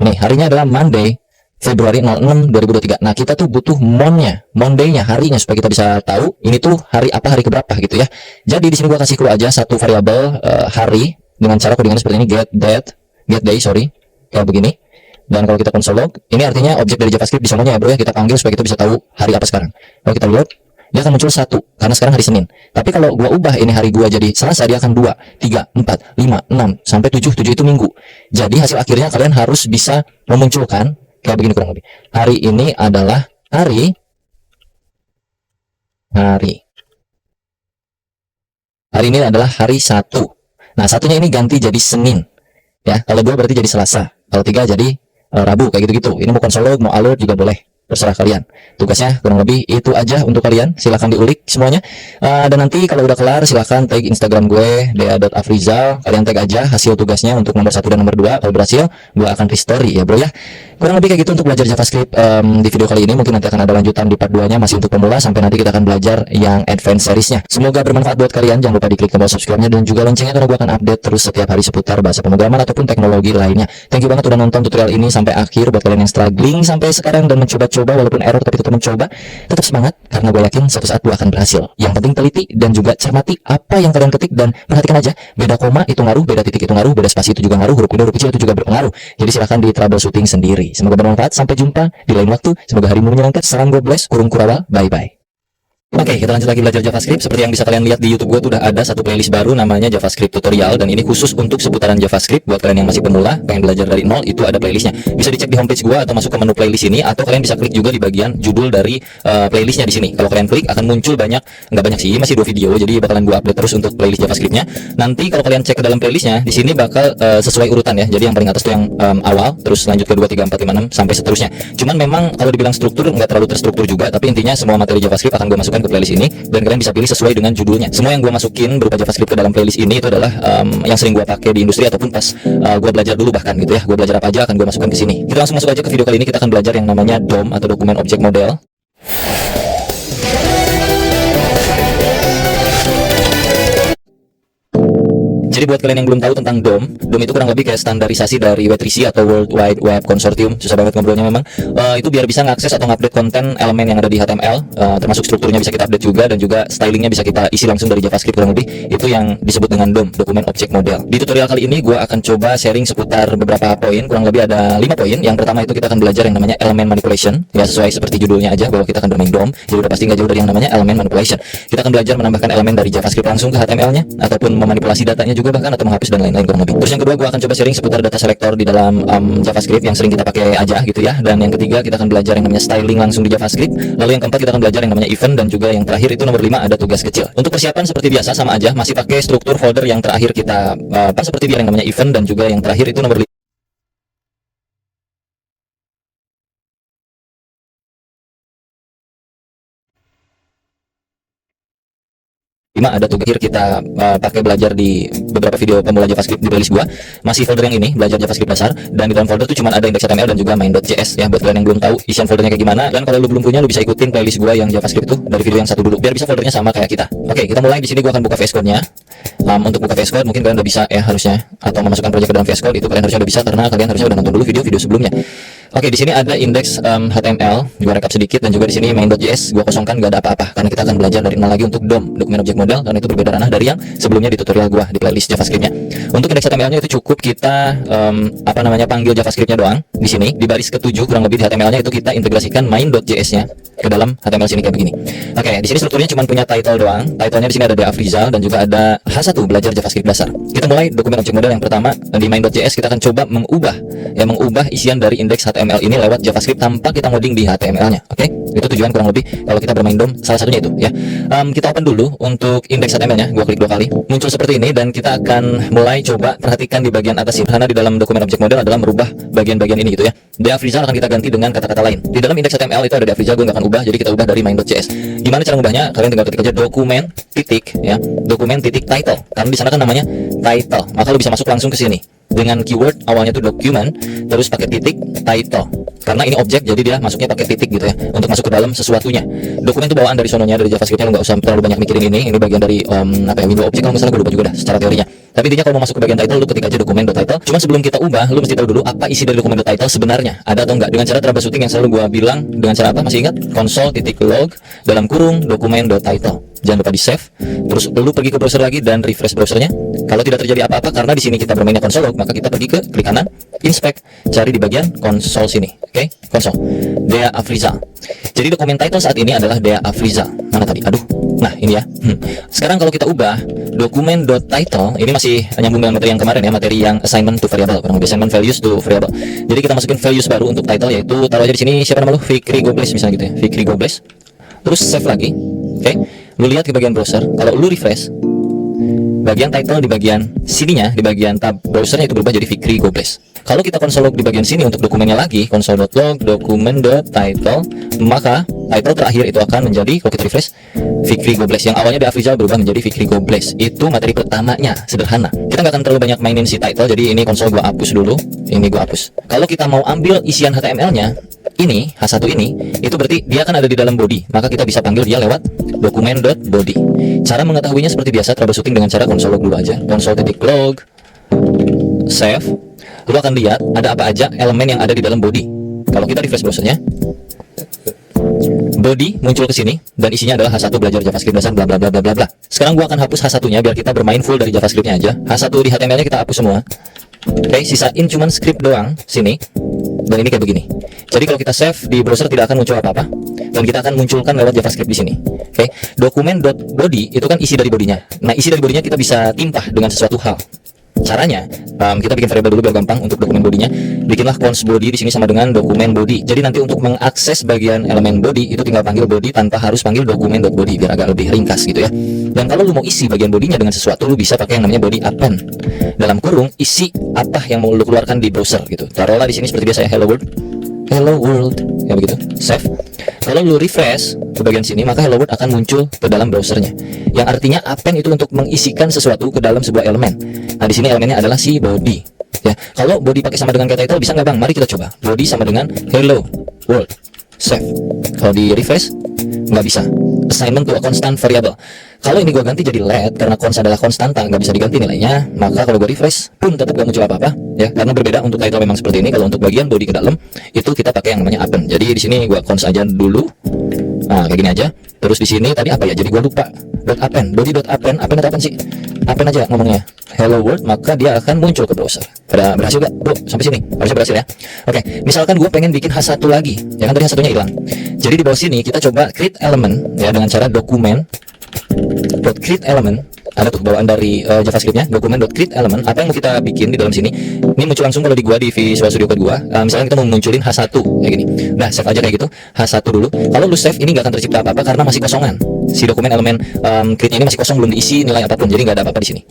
Nih, harinya adalah Monday, Februari 06 2023. Nah, kita tuh butuh Monday-nya, harinya supaya kita bisa tahu ini tuh hari apa, hari keberapa gitu ya. Jadi di sini gua kasih clue aja satu variabel hari dengan cara codingan seperti ini get day, kayak begini. Dan kalau kita console log, ini artinya objek dari JavaScript di sononya ya bro ya, kita panggil supaya kita bisa tahu hari apa sekarang. Kalau kita load, dia akan muncul 1 karena sekarang hari Senin. Tapi kalau gua ubah ini hari gua jadi Selasa, dia akan 2, 3, 4, 5, 6 sampai 7 itu minggu. Jadi hasil akhirnya kalian harus bisa memunculkan kayak begini kurang lebih. Hari ini adalah hari ini adalah hari 1. Nah, satunya ini ganti jadi Senin. Ya, kalau 2 berarti jadi Selasa. Kalau 3 jadi Rabu kayak gitu-gitu. Ini mau console log, mau alert juga boleh. Terserah kalian. Tugasnya kurang lebih itu aja untuk kalian. Silahkan diulik semuanya. Dan nanti kalau udah kelar silahkan tag Instagram gue dea.afrizal. Kalian tag aja hasil tugasnya untuk nomor 1 dan nomor 2. Kalau berhasil gue akan restory ya bro ya. Kurang lebih kayak gitu untuk belajar JavaScript di video kali ini. Mungkin nanti akan ada lanjutan di part 2-nya masih untuk pemula sampai nanti kita akan belajar yang advance seriesnya. Semoga bermanfaat buat kalian. Jangan lupa diklik tombol subscribe-nya dan juga loncengnya karena gue akan update terus setiap hari seputar bahasa pemrograman ataupun teknologi lainnya. Thank you banget udah nonton tutorial ini sampai akhir. Buat kalian yang struggling sampai sekarang dan mencoba-coba walaupun error tapi tetap mencoba, tetap semangat karena gue yakin suatu saat gue akan berhasil. Yang penting teliti dan juga cermati apa yang kalian ketik dan perhatikan aja beda koma itu ngaruh, beda titik itu ngaruh, beda spasi itu juga ngaruh, huruf gede huruf kecil itu juga berpengaruh. Jadi silahkan di troubleshooting sendiri. Semoga bermanfaat. Sampai jumpa di lain waktu. Semoga harimu menyenangkan. Salam God bless. Kurung Kurawal. Bye bye. Oke, kita lanjut lagi belajar JavaScript. Seperti yang bisa kalian lihat di YouTube gue tuh udah ada satu playlist baru namanya JavaScript tutorial, dan ini khusus untuk seputaran JavaScript. Buat kalian yang masih pemula, pengen belajar dari nol, itu ada playlistnya. Bisa dicek di homepage gue atau masuk ke menu playlist ini, atau kalian bisa klik juga di bagian judul dari playlistnya di sini. Kalau kalian klik akan muncul nggak banyak sih, masih 2 video, jadi bakalan gue update terus untuk playlist JavaScriptnya. Nanti kalau kalian cek ke dalam playlistnya, di sini bakal sesuai urutan ya. Jadi yang paling atas tuh yang awal, terus lanjut ke 2, 3, 4, 5, 6 sampai seterusnya. Cuman memang kalau dibilang struktur nggak terlalu terstruktur juga, tapi intinya semua materi JavaScript akan gue masukkan ke playlist ini. Dan kalian bisa pilih sesuai dengan judulnya. Semua yang gue masukin berupa JavaScript ke dalam playlist ini itu adalah yang sering gue pakai di industri ataupun pas gue belajar dulu bahkan gitu ya. Gue belajar apa aja akan gue masukkan ke sini. Kita langsung masuk aja ke video kali ini. Kita akan belajar yang namanya DOM atau Dokumen Object Model. Jadi buat kalian yang belum tahu tentang DOM itu kurang lebih kayak standarisasi dari W3C atau World Wide Web Consortium. Susah banget ngobrolnya memang. Itu biar bisa ngakses atau ngupdate konten elemen yang ada di HTML, termasuk strukturnya bisa kita update juga, dan juga stylingnya bisa kita isi langsung dari JavaScript kurang lebih. Itu yang disebut dengan DOM, Document Object Model. Di tutorial kali ini gue akan coba sharing seputar beberapa poin, kurang lebih ada 5 poin. Yang pertama itu kita akan belajar yang namanya element manipulation, ya sesuai seperti judulnya aja bahwa kita akan bermain DOM, jadi udah pasti nggak jauh dari yang namanya element manipulation. Kita akan belajar menambahkan elemen dari JavaScript langsung ke HTML-nya, ataupun memanipulasi datanya juga bahkan, atau menghapus dan lain-lain kurang lebih. Terus yang kedua gue akan coba sharing seputar data selector di dalam JavaScript yang sering kita pakai aja gitu ya. Dan yang ketiga kita akan belajar yang namanya styling langsung di JavaScript. Lalu yang keempat kita akan belajar yang namanya event, dan juga yang terakhir itu nomor 5 ada tugas kecil. Untuk persiapan seperti biasa sama aja, masih pakai struktur folder yang terakhir kita seperti biar yang namanya event, dan juga yang terakhir itu nomor 5 ada tugas akhir kita pakai belajar di beberapa video pemula JavaScript di playlist gua. Masih folder yang ini, belajar JavaScript dasar, dan di dalam folder itu cuma ada index.html dan juga main.js ya, buat kalian yang belum tahu isian foldernya kayak gimana. Dan kalau lu belum punya, lu bisa ikutin playlist gua yang JavaScript tuh dari video yang satu dulu biar bisa foldernya sama kayak kita. Oke, kita mulai. Di sini gua akan buka VS Code-nya. Untuk buka VS Code mungkin kalian udah bisa ya harusnya, atau memasukkan project ke dalam VS Code itu kalian harusnya udah bisa karena kalian harusnya udah nonton dulu video-video sebelumnya. Oke, di sini ada index HTML, gua rekap sedikit, dan juga di sini main.js gua kosongkan, gak ada apa-apa karena kita akan belajar dari nol lagi untuk DOM, Document Object Model, karena itu berbeda ranah dari yang sebelumnya di tutorial gua di playlist JavaScript-nya. Untuk index HTML-nya itu cukup kita panggil JavaScript-nya doang. Di sini di baris ke-7 kurang lebih di HTML-nya itu kita integrasikan main.js-nya ke dalam HTML sini kayak begini. Oke, di sini strukturnya cuma punya title doang. Title-nya di sini ada DA Afrizal dan juga ada H1 belajar JavaScript dasar. Kita mulai Document Object Model yang pertama. Di main.js kita akan coba mengubah isian dari index HTML ini lewat JavaScript tanpa kita ngoding di HTML-nya. Oke, itu tujuan kurang lebih kalau kita bermain DOM, salah satunya itu ya. Kita open dulu untuk index HTML-nya. Gua klik 2 kali, muncul seperti ini, dan kita akan mulai coba perhatikan di bagian atas sederhana di dalam Document Object Model adalah merubah bagian-bagian ini gitu ya. DA Afrizal akan kita ganti dengan kata-kata lain. Di dalam index HTML itu ada DA Afrizal, gue nggak akan ubah, jadi kita ubah dari main.js. Gimana cara ubahnya? Kalian tinggal ketik aja dokumen titik title, karena di sana kan namanya title, maka lu bisa masuk langsung ke sini dengan keyword awalnya tuh document, terus pakai titik title, karena ini objek jadi dia masuknya pakai titik gitu ya, untuk masuk ke dalam sesuatunya. Dokumen itu bawaan dari sononya, dari JavaScript-nya, lu nggak usah terlalu banyak mikirin ini bagian dari window object kalau misalnya, gue lupa juga dah secara teorinya. Tapi intinya kalau mau masuk ke bagian title, lu ketik aja dokumen.title. Cuman sebelum kita ubah, lu mesti tahu dulu apa isi dari dokumen.title sebenarnya, ada atau enggak, dengan cara troubleshooting yang selalu gua bilang. Dengan cara apa? Masih ingat? Console.log dalam kurung dokumen.title. Jangan lupa di save. Terus lu pergi ke browser lagi dan refresh browsernya. Kalau tidak terjadi apa-apa karena di sini kita bermainnya console log, maka kita pergi ke klik kanan, inspect, cari di bagian console sini. Oke, console. DA Afrizal. Jadi dokumen title saat ini adalah DA Afrizal. Mana tadi? Aduh. Nah, ini ya. Sekarang kalau kita ubah dokumen.title, ini masih nyambung dengan materi yang kemarin ya, materi yang assignment to variable, kurang lebih assignment values to variable. Jadi kita masukin values baru untuk title, yaitu taruh aja di sini siapa nama lu? Fikri Gobles misalnya gitu ya. Fikri Gobles. Terus save lagi. Oke. Lu lihat ke bagian browser, kalau lu refresh, bagian title di bagian sininya, di bagian tab browsernya itu berubah jadi Fikri Gobles. Kalau kita console log di bagian sini untuk dokumennya lagi, console.log dokumen.title, maka title terakhir itu akan menjadi, kalau kita refresh, Fikri Gobles. Yang awalnya DA Afrizal berubah menjadi Fikri Gobles. Itu materi pertamanya, sederhana. Kita nggak akan terlalu banyak mainin si title, jadi ini console gua hapus dulu, ini gua hapus. Kalau kita mau ambil isian HTML-nya, ini H1 ini, itu berarti dia akan ada di dalam body, maka kita bisa panggil dia lewat dokumen.body. Cara mengetahuinya seperti biasa, troubleshooting dengan cara console log dulu aja, console.log, save. Lu akan lihat ada apa aja elemen yang ada di dalam body. Kalau kita refresh browsernya, body muncul ke sini dan isinya adalah H1 belajar JavaScript dasar bla bla bla bla bla bla. Sekarang gua akan hapus H1-nya biar kita bermain full dari JavaScript-nya aja. H1 di HTML-nya kita hapus semua. Oke, sisain cuman script doang sini. Dan ini kayak begini. Jadi kalau kita save di browser tidak akan muncul apa-apa, dan kita akan munculkan lewat JavaScript di sini. Oke, dokumen.body itu kan isi dari bodinya. Nah, isi dari bodinya kita bisa timpah dengan sesuatu hal. Caranya, kita bikin variable dulu biar gampang untuk dokumen bodinya. Bikinlah cons body di sini sama dengan dokumen body. Jadi nanti untuk mengakses bagian elemen body itu tinggal panggil body tanpa harus panggil dokumen.body biar agak lebih ringkas gitu ya. Dan kalau lu mau isi bagian bodinya dengan sesuatu, lu bisa pakai yang namanya body append. Dalam kurung isi apa yang mau lu keluarkan di browser gitu. Taruhlah di sini seperti biasa ya, hello world, ya begitu. Save. Kalau lu refresh ke bagian sini, maka hello world akan muncul ke dalam browsernya. Yang artinya append itu untuk mengisikan sesuatu ke dalam sebuah elemen. Nah, di sini elemennya adalah si body. Ya, kalau body pakai sama dengan title bisa nggak bang? Mari kita coba. Body sama dengan hello world. Save. Kalau di refresh nggak bisa. assignment to a constant variable. Kalau ini gue ganti jadi let karena cons adalah konstanta, nggak bisa diganti nilainya, maka kalau gue refresh pun tetap gak muncul apa-apa ya, karena berbeda untuk title memang seperti ini. Kalau untuk bagian body ke dalam itu kita pakai yang namanya append. Jadi di sini gue cons aja dulu. Nah, kayak gini aja. Terus di sini tadi apa ya? Jadi gue lupa. .append, body.append, append atau apa sih? Append aja ngomongnya. Hello world, maka dia akan muncul ke browser. Pada berhasil gak, bro? Sampai sini harusnya berhasil ya. Oke, misalkan gue pengen bikin H1 lagi, ya kan tadi H1-nya hilang. Jadi di bawah sini kita coba create element ya dengan cara dokumen .create element. Ada tuh bawaan dari JavaScript-nya, dokumen.create element. Apa yang mau kita bikin di dalam sini? Ini muncul langsung kalau di gua di Visual Studio Code gua. Misalnya kita mau munculin H1 kayak gini. Nah, save aja kayak gitu. H1 dulu. Kalau lu save ini nggak akan tercipta apa-apa karena masih kosongan. Si dokumen elemen create-nya ini masih kosong, belum diisi nilai apapun. Jadi nggak ada apa-apa di sini.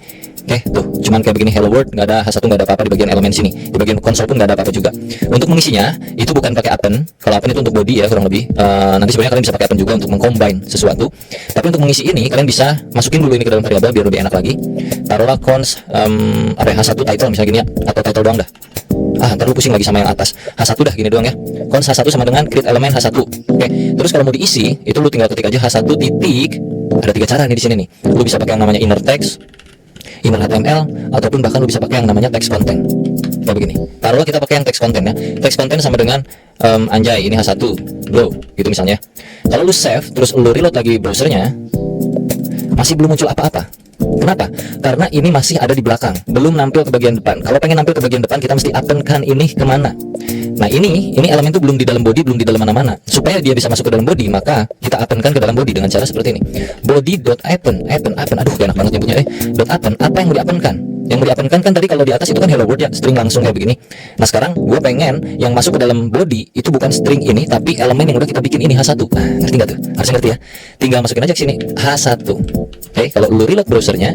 Oke, tuh cuman kayak begini hello world, nggak ada H1, nggak ada apa-apa di bagian elemen sini. Di bagian konsol pun nggak ada apa-apa juga. Untuk mengisinya itu bukan pakai append. Kalau append itu untuk body ya kurang lebih. Nanti sebenarnya kalian bisa pakai append juga untuk mengcombine sesuatu. Tapi untuk mengisi ini kalian bisa masukin dulu ini ke dalam variabel biar lebih enak lagi. Taruhlah cons H1 title misalnya gini ya, atau title doang dah. Ntar lu pusing lagi sama yang atas. H1 dah gini doang ya. Cons H1 sama dengan create element H1. Oke. Terus kalau mau diisi, itu lu tinggal ketik aja H1 titik. Ada 3 cara nih di sini nih. Lu bisa pakai yang namanya inner text, inner HTML, ataupun bahkan lu bisa pakai yang namanya text content. Kayak begini. Taruhlah kita pakai yang text content ya. Text content sama dengan anjay ini H1 bro gitu misalnya. Kalau lu save terus lu reload lagi browsernya, masih belum muncul apa-apa. Kenapa? Karena ini masih ada di belakang, belum nampil ke bagian depan. Kalau pengen nampil ke bagian depan, kita mesti append-kan ini kemana? Nah ini elemen itu belum di dalam body, belum di dalam mana-mana. Supaya dia bisa masuk ke dalam body, maka kita append-kan ke dalam body dengan cara seperti ini. Body.append, aduh gak enak banget nyebutnya .append, apa yang mau di-append-kan? Yang mau di-append-kan kan tadi kalau di atas itu kan hello world ya, string langsung kayak begini. Nah sekarang gue pengen yang masuk ke dalam body itu bukan string ini, tapi elemen yang udah kita bikin ini H1. Ngerti nggak tuh? Harusnya ngerti ya. Tinggal masukin aja ke sini H1. Oke, kalau lu reload browsernya,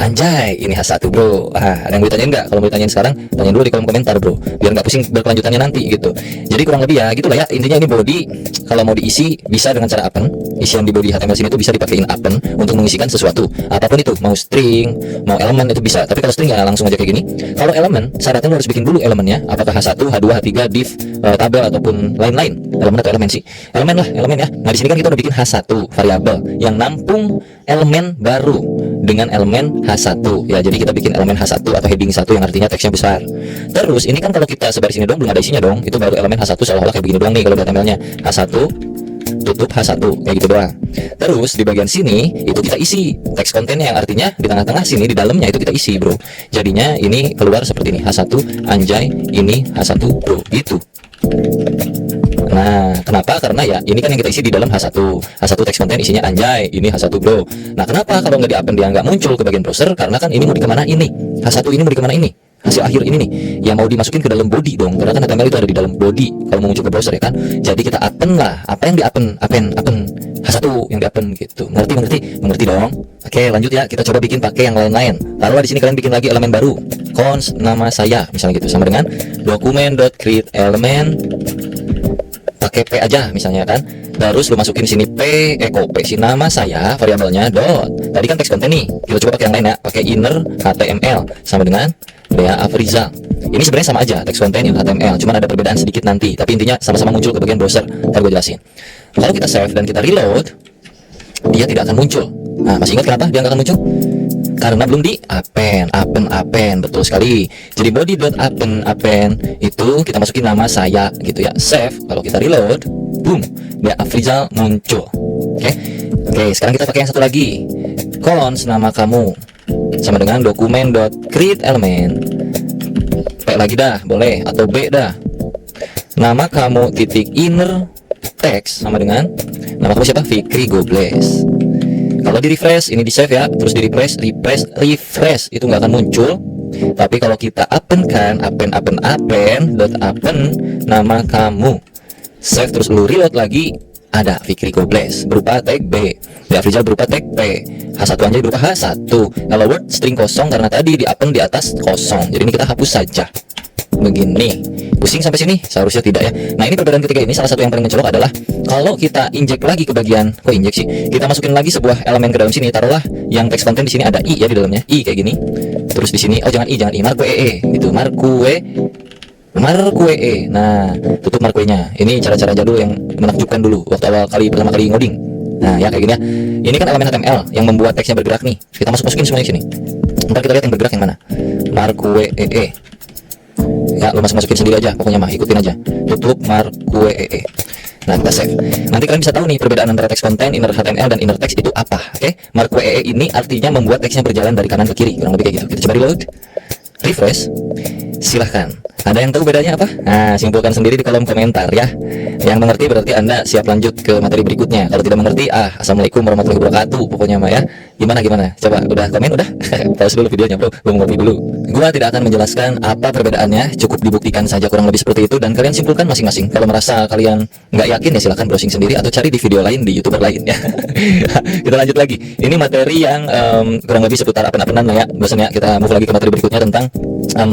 anjay ini H1 bro. Ada yang mau ditanyain nggak? Kalau mau ditanyain sekarang, tanya dulu di kolom komentar bro, biar nggak pusing berkelanjutannya nanti gitu. Jadi kurang lebih ya gitulah ya, intinya ini body. Kalau mau diisi bisa dengan cara append. Isian di body HTML sini tuh bisa dipakein append untuk mengisikan sesuatu apapun itu, mau string, mau elemen itu bisa. Tapi kalau string ya langsung aja kayak gini. Kalau elemen syaratnya lu harus bikin dulu elemennya, apakah H1, H2, H3, div, tabel ataupun lain-lain. Elemen atau elemen sih? Elemen lah, elemen ya. Nah di sini kan kita udah bikin H1 variabel yang nampung elemen baru dengan elemen H1 ya. Jadi kita bikin elemen H1 atau heading 1 yang artinya teksnya besar. Terus ini kan kalau kita sebar sini dong belum ada isinya dong. Itu baru elemen H1 seolah-olah kayak begini doang nih kalau HTML-nya. H1 tutup H1 kayak gitu doang. Terus di bagian sini itu kita isi teks kontennya yang artinya di tengah-tengah sini di dalamnya itu kita isi bro. Jadinya ini keluar seperti ini H1 anjay ini H1 bro gitu. Nah, kenapa? Karena ya ini kan yang kita isi di dalam H1 teks konten isinya anjay ini H1 bro. Nah, kenapa kalau nggak di-append dia nggak muncul ke bagian browser? Karena kan ini mau dikemana ini? H1 ini mau dikemana ini? Hasil akhir ini nih yang mau dimasukin ke dalam body dong, karena kan HTML itu ada di dalam body kalau mau muncul ke browser ya kan. Jadi kita append lah, apa yang di-append? Append H1 yang di-append gitu. Mengerti dong. Oke, lanjut ya, kita coba bikin pakai yang lain-lain. Taruhlah di sini kalian bikin lagi elemen baru, cons nama saya misalnya gitu, sama dengan dokumen.create element pakai p aja misalnya kan. Terus lu masukin sini p si nama saya variabelnya dot. Tadi kan teks konten nih. Kita coba pakai yang lain ya, pakai inner HTML sama dengan Bea Afrizal. Ini sebenarnya sama aja teks konten inner HTML, cuman ada perbedaan sedikit nanti. Tapi intinya sama-sama muncul ke bagian browser. Ntar gue jelasin. Kalau kita save dan kita reload, dia tidak akan muncul. Nah, masih ingat kenapa dia nggak akan muncul? Karena belum di append, betul sekali. Jadi body.append itu kita masukin nama saya gitu ya. Save, kalau kita reload, boom, Bea Afrizal muncul. Oke, sekarang kita pakai yang satu lagi. Cons nama kamu sama dengan dokumen.create element. P lagi dah, boleh, atau B dah. Nama kamu titik inner text sama dengan nama kamu siapa? Fikri Gobles. Kalau di refresh, ini di save ya, terus di refresh itu nggak akan muncul. Tapi kalau kita append kan, append nama kamu, save terus lu reload lagi, ada Fikri Gobles berupa tag B, Bea Afrizal berupa tag P, H1 aja berupa H1. Hello world string kosong karena tadi di append di atas kosong. Jadi ini kita hapus saja. Begini, pusing sampai sini? Seharusnya tidak ya. Nah ini perbedaan ketiga ini salah satu yang paling mencolok adalah kalau kita injek lagi ke bagian, injek sih, kita masukin lagi sebuah elemen ke dalam sini. Taruhlah yang teks konten di sini ada i ya di dalamnya, i kayak gini. Terus di sini, jangan i, marque gitu, marque. Nah, tutup marquenya. Ini cara-cara jadul yang menakjubkan dulu waktu pertama kali ngoding. Nah ya kayak gini ya. Ini kan elemen HTML yang membuat teksnya bergerak nih. Kita masukin semuanya sini. Ntar kita lihat yang bergerak yang mana. Marquee. Ya lu masukin sendiri aja, pokoknya mah ikutin aja. Tutup Marquee. Nah kita save. Nanti kalian bisa tahu nih perbedaan antara text content, inner HTML dan inner text itu apa. Oke, Marquee ini artinya membuat teksnya berjalan dari kanan ke kiri, kurang lebih kayak gitu. Kita coba reload, refresh. Silahkan. Ada yang tahu bedanya apa? Nah, simpulkan sendiri di kolom komentar ya. Yang mengerti berarti Anda siap lanjut ke materi berikutnya. Kalau tidak mengerti, assalamualaikum warahmatullahi wabarakatuh. Pokoknya mah ya. Gimana? Coba udah komen udah? Pause dulu videonya bro, gua mau ngopi dulu. Gua tidak akan menjelaskan apa perbedaannya, cukup dibuktikan saja kurang lebih seperti itu dan kalian simpulkan masing-masing. Kalau merasa kalian nggak yakin ya silahkan browsing sendiri atau cari di video lain di YouTuber lain ya. Kita lanjut lagi. Ini materi yang kurang lebih seputar apen-apenan lah ya. Bosan ya, kita move lagi ke materi berikutnya tentang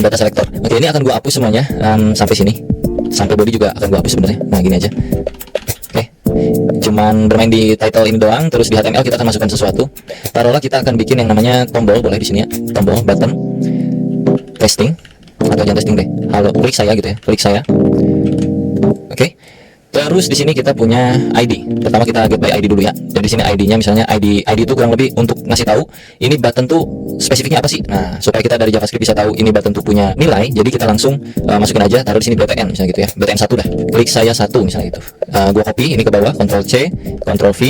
data selector. Oke, ini akan gua hapus semuanya sampai sini. Sampai body juga akan gua hapus sebenarnya. Nah, gini aja. Oke. Cuman bermain di title ini doang, terus di HTML kita akan masukkan sesuatu. Taruhlah kita akan bikin yang namanya tombol, boleh di sini ya. Tombol, button, testing atau jangan testing deh. Halo, klik saya gitu ya. Klik saya. Oke. Terus di sini kita punya ID. Pertama kita get by ID dulu ya. Jadi di sini ID-nya misalnya ID itu kurang lebih untuk ngasih tahu ini button tuh spesifiknya apa sih. Nah, supaya kita dari JavaScript bisa tahu ini button tuh punya nilai, jadi kita langsung masukin aja, taruh di sini BTN misalnya gitu ya. BTN 1 dah. Klik saya 1 misalnya gitu. Gua copy ini ke bawah, Ctrl C, Ctrl V,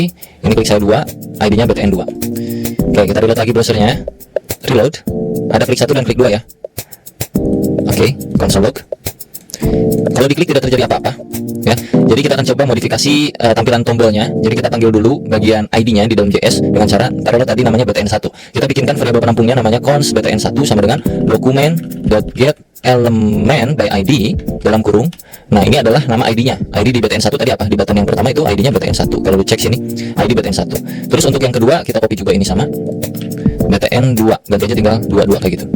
ini klik saya 2, ID-nya BTN 2. Oke, kita reload lagi browsernya. Reload. Ada klik 1 dan klik 2 ya. Oke, console log. Kalau diklik tidak terjadi apa-apa ya. Jadi kita akan coba modifikasi tampilan tombolnya. Jadi kita panggil dulu bagian ID-nya di dalam JS dengan cara taruhlah tadi namanya btn1. Kita bikinkan variabel penampungnya namanya const btn1 sama dengan document.get element by ID dalam kurung. Nah, ini adalah nama ID-nya. ID di btn1 tadi apa? Di button yang pertama itu ID-nya btn1. Kalau lu cek sini, ID btn1. Terus untuk yang kedua kita copy juga ini sama btn2. Ganti aja tinggal 22 kayak gitu.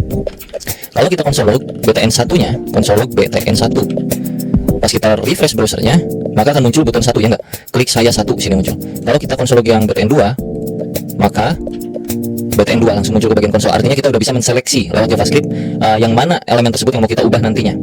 Kalau kita console log btn1-nya, console log btn1. Pas kita refresh browsernya, maka akan muncul button 1 ya enggak? Klik saya 1 sini muncul. Kalau kita console log yang btn2, maka btn2 langsung muncul ke bagian konsol. Artinya kita udah bisa menseleksi lewat JavaScript yang mana elemen tersebut yang mau kita ubah nantinya.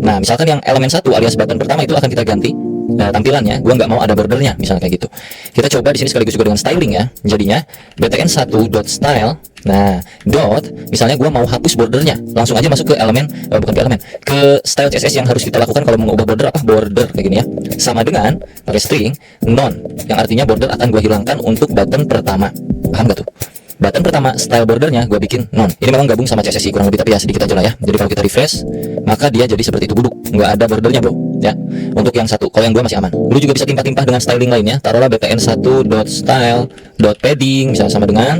Nah, misalkan yang elemen 1 alias button pertama itu akan kita ganti tampilannya. Gua nggak mau ada bordernya, misalnya kayak gitu. Kita coba di sini sekaligus juga dengan styling ya. Jadinya btn1.style. Nah, dot, misalnya gua mau hapus bordernya, langsung aja masuk ke elemen, bukan ke elemen, ke style CSS yang harus kita lakukan kalau mau mengubah border apa? Border kayak gini ya. Sama dengan pakai string none, yang artinya border akan gua hilangkan untuk button pertama. Paham gak tuh? Button pertama style bordernya gue bikin none. Ini memang gabung sama CSS kurang lebih, tapi ya sedikit aja lah ya. Jadi kalau kita refresh, maka dia jadi seperti itu buduk, nggak ada bordernya bro ya. Untuk yang satu, kalau yang dua masih aman. Lu juga bisa timpah-timpah dengan styling lainnya. Taruhlah btn1.style.padding misalnya sama dengan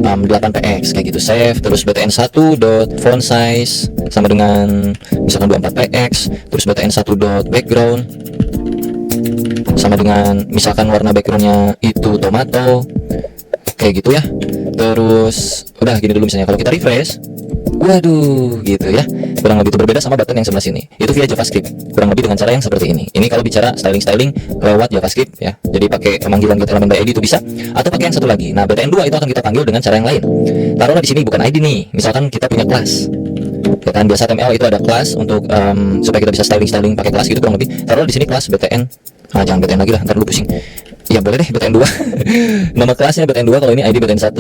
8px kayak gitu, save. Terus btn1.font size sama dengan misalkan 24px. Terus btn1.background sama dengan misalkan warna backgroundnya itu tomato kayak gitu ya. Terus udah gini dulu misalnya. Kalau kita refresh, waduh gitu ya, kurang lebih itu berbeda sama button yang sebelah sini. Itu via JavaScript, kurang lebih dengan cara yang seperti ini. Ini kalau bicara styling lewat JavaScript ya. Jadi pakai pemanggilan get element by ID itu bisa, atau pakai yang satu lagi. Nah, btn2 itu akan kita panggil dengan cara yang lain. Taruhlah di sini bukan ID nih, misalkan kita punya kelas. Ya kan, biasa HTML itu ada kelas untuk supaya kita bisa styling pakai kelas gitu kurang lebih. Taruhlah di sini kelas btn. Nah, jangan btn lagi lah, ntar lu pusing. Ya boleh deh btn2. Nama kelasnya btn2, kalau ini ID btn1.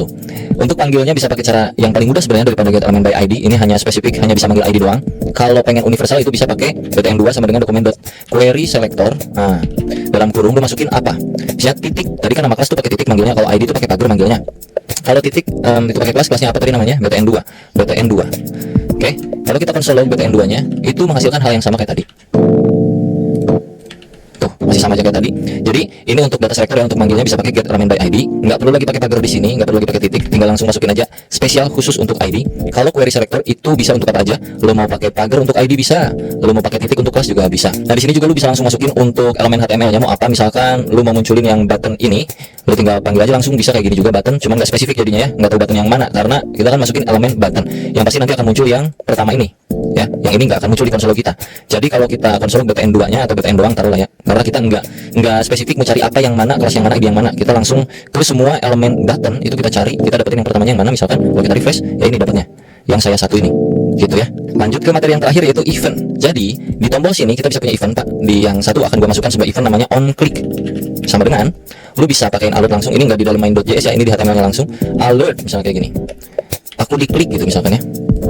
Untuk panggilnya bisa pakai cara yang paling mudah sebenarnya daripada get element by ID. Ini hanya spesifik, hanya bisa manggil ID doang. Kalau pengen universal itu bisa pakai btn2 sama dengan document.query selector. Nah, dalam kurung lu masukin apa? Misalnya titik. Tadi kan nama kelas tuh pakai titik manggilnya, kalau ID itu pakai pagar manggilnya. Kalau titik itu pakai kelasnya apa tadi namanya? btn2. btn2. Oke. Kalau kita console log btn2-nya itu menghasilkan hal yang sama kayak tadi. Masih sama aja kayak tadi. Jadi ini untuk data selector ya, untuk manggilnya bisa pakai get element by ID. Nggak perlu lagi pakai pagar di sini, nggak perlu lagi pakai titik, tinggal langsung masukin aja spesial khusus untuk ID. Kalau query selector itu bisa untuk apa aja. Lo mau pakai pagar untuk ID bisa, lo mau pakai titik untuk kelas juga bisa. Nah, di sini juga lo bisa langsung masukin untuk elemen HTML-nya mau apa. Misalkan lo mau munculin yang button ini, lo tinggal panggil aja langsung, bisa kayak gini juga button, cuma nggak spesifik jadinya ya, nggak tahu button yang mana karena kita kan masukin elemen button. Yang pasti nanti akan muncul yang pertama ini. Ya, yang ini nggak akan muncul di konsol kita. Jadi kalau kita konsol btn2-nya atau btn doang taruhlah ya, karena kita nggak spesifik mencari apa yang mana, kelas yang mana, ID yang mana. Kita langsung ke semua elemen button itu kita cari, kita dapetin yang pertamanya yang mana. Misalkan kalau kita refresh, ya ini dapatnya yang saya satu ini, gitu ya. Lanjut ke materi yang terakhir yaitu event. Jadi di tombol sini kita bisa punya event pak. Di yang satu akan gua masukkan sebuah event namanya on click. sama dengan lu bisa pakein alert langsung. Ini nggak di dalam main.js ya, ini di HTML-nya langsung. Alert misalnya kayak gini, aku diklik gitu misalkan ya,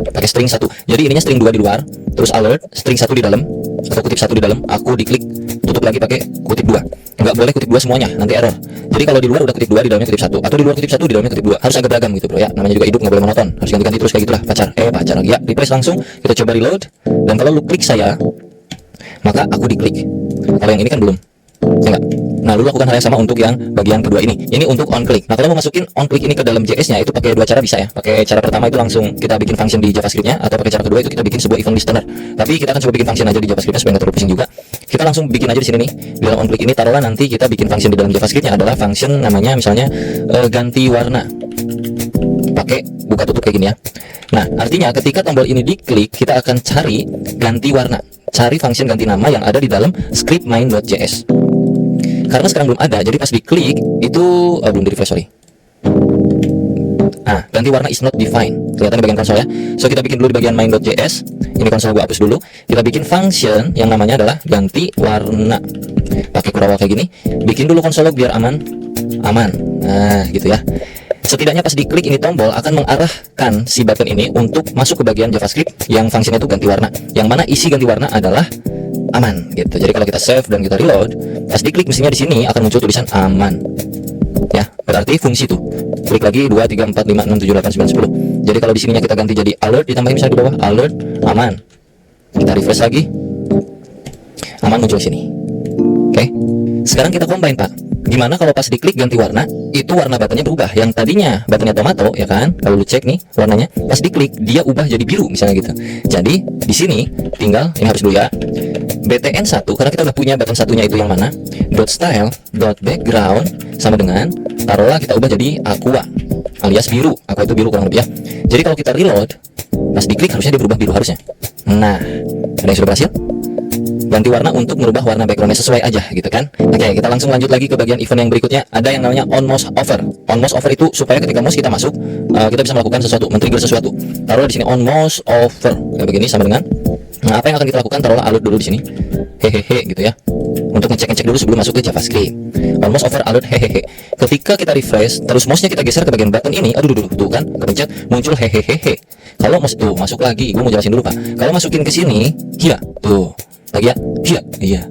pakai string 1. Jadi ininya string 2 di luar, terus alert string 1 di dalam atau kutip 1 di dalam, aku diklik, tutup lagi pakai kutip 2. Nggak boleh kutip 2 semuanya, nanti error. Jadi kalau di luar udah kutip 2, di dalamnya kutip 1, atau di luar kutip 1, di dalamnya kutip 2. Harus agak beragam gitu bro ya, namanya juga hidup, nggak boleh monoton, harus ganti-ganti terus kayak gitulah. Pacar lagi ya. Refresh langsung, kita coba reload, dan kalau lu klik saya, maka aku diklik. Kalau yang ini kan belum, ya enggak? Nah, lu lakukan hal yang sama untuk yang bagian kedua ini. Ini untuk on click. Nah, kalau mau masukin on click ini ke dalam JS-nya itu pakai dua cara bisa ya. Pakai cara pertama itu langsung kita bikin function di JavaScript-nya, atau pakai cara kedua itu kita bikin sebuah event listener. Tapi kita akan coba bikin function aja di JavaScript-nya supaya nggak terlalu pusing juga. Kita langsung bikin aja di sini nih. Di dalam on click ini taruhlah nanti kita bikin function di dalam JavaScript-nya adalah function namanya misalnya ganti warna. Pakai buka tutup kayak gini ya. Nah, artinya ketika tombol ini diklik, kita akan cari ganti warna. Cari function ganti nama yang ada di dalam script main.js. Karena sekarang belum ada, jadi pas diklik itu belum di refresh, sorry. Ganti warna is not defined. Kelihatan di bagian konsol ya. So kita bikin dulu di bagian main.js. Ini konsol gua hapus dulu. Kita bikin function yang namanya adalah ganti warna. Pakai kurawal kayak gini. Bikin dulu konsol log biar aman. Nah, gitu ya. Setidaknya pas diklik ini tombol akan mengarahkan si button ini untuk masuk ke bagian JavaScript yang fungsinya itu ganti warna. Yang mana isi ganti warna adalah aman gitu. Jadi kalau kita save dan kita reload, pas diklik mestinya di sini akan muncul tulisan aman. Ya, berarti fungsi tuh. Klik lagi 2 3 4 5 6 7 8 9 10. Jadi kalau di sininya kita ganti jadi alert, ditambahin misalnya di bawah alert aman. Kita refresh lagi. Aman muncul sini. Oke. Sekarang kita combine, Pak. Gimana kalau pas diklik ganti warna, itu warna buttonnya berubah. Yang tadinya buttonnya tomato, ya kan? Kalau lu cek nih warnanya, pas diklik dia ubah jadi biru misalnya gitu. Jadi di sini tinggal ini harus dulu ya. btn1 karena kita udah punya button satunya itu yang mana? .style .background sama dengan taruhlah kita ubah jadi aqua alias biru. Aqua itu biru kurang lebih ya. Jadi kalau kita reload, pas diklik harusnya dia berubah biru harusnya. Nah, ada yang sudah berhasil? Ganti warna untuk merubah warna backgroundnya sesuai aja gitu kan. Oke, kita langsung lanjut lagi ke bagian event yang berikutnya. Ada yang namanya on mouse over. On mouse over itu supaya ketika mouse kita masuk, kita bisa melakukan sesuatu, men-trigger sesuatu. Taruh di sini on mouse over kayak begini sama dengan. Nah, apa yang akan kita lakukan? Taruhlah alert dulu di sini. Hehehe gitu ya. Untuk ngecek dulu sebelum masuk ke JavaScript. On mouse over alert hehehe. Ketika kita refresh, terus mouse-nya kita geser ke bagian button ini, aduh tuh kan, kepencet muncul hehehe. Kalau mouse tuh masuk lagi, gue mau jelasin dulu, Pak. Kalau masukin ke sini, iya, tuh. Lagi ya, iya.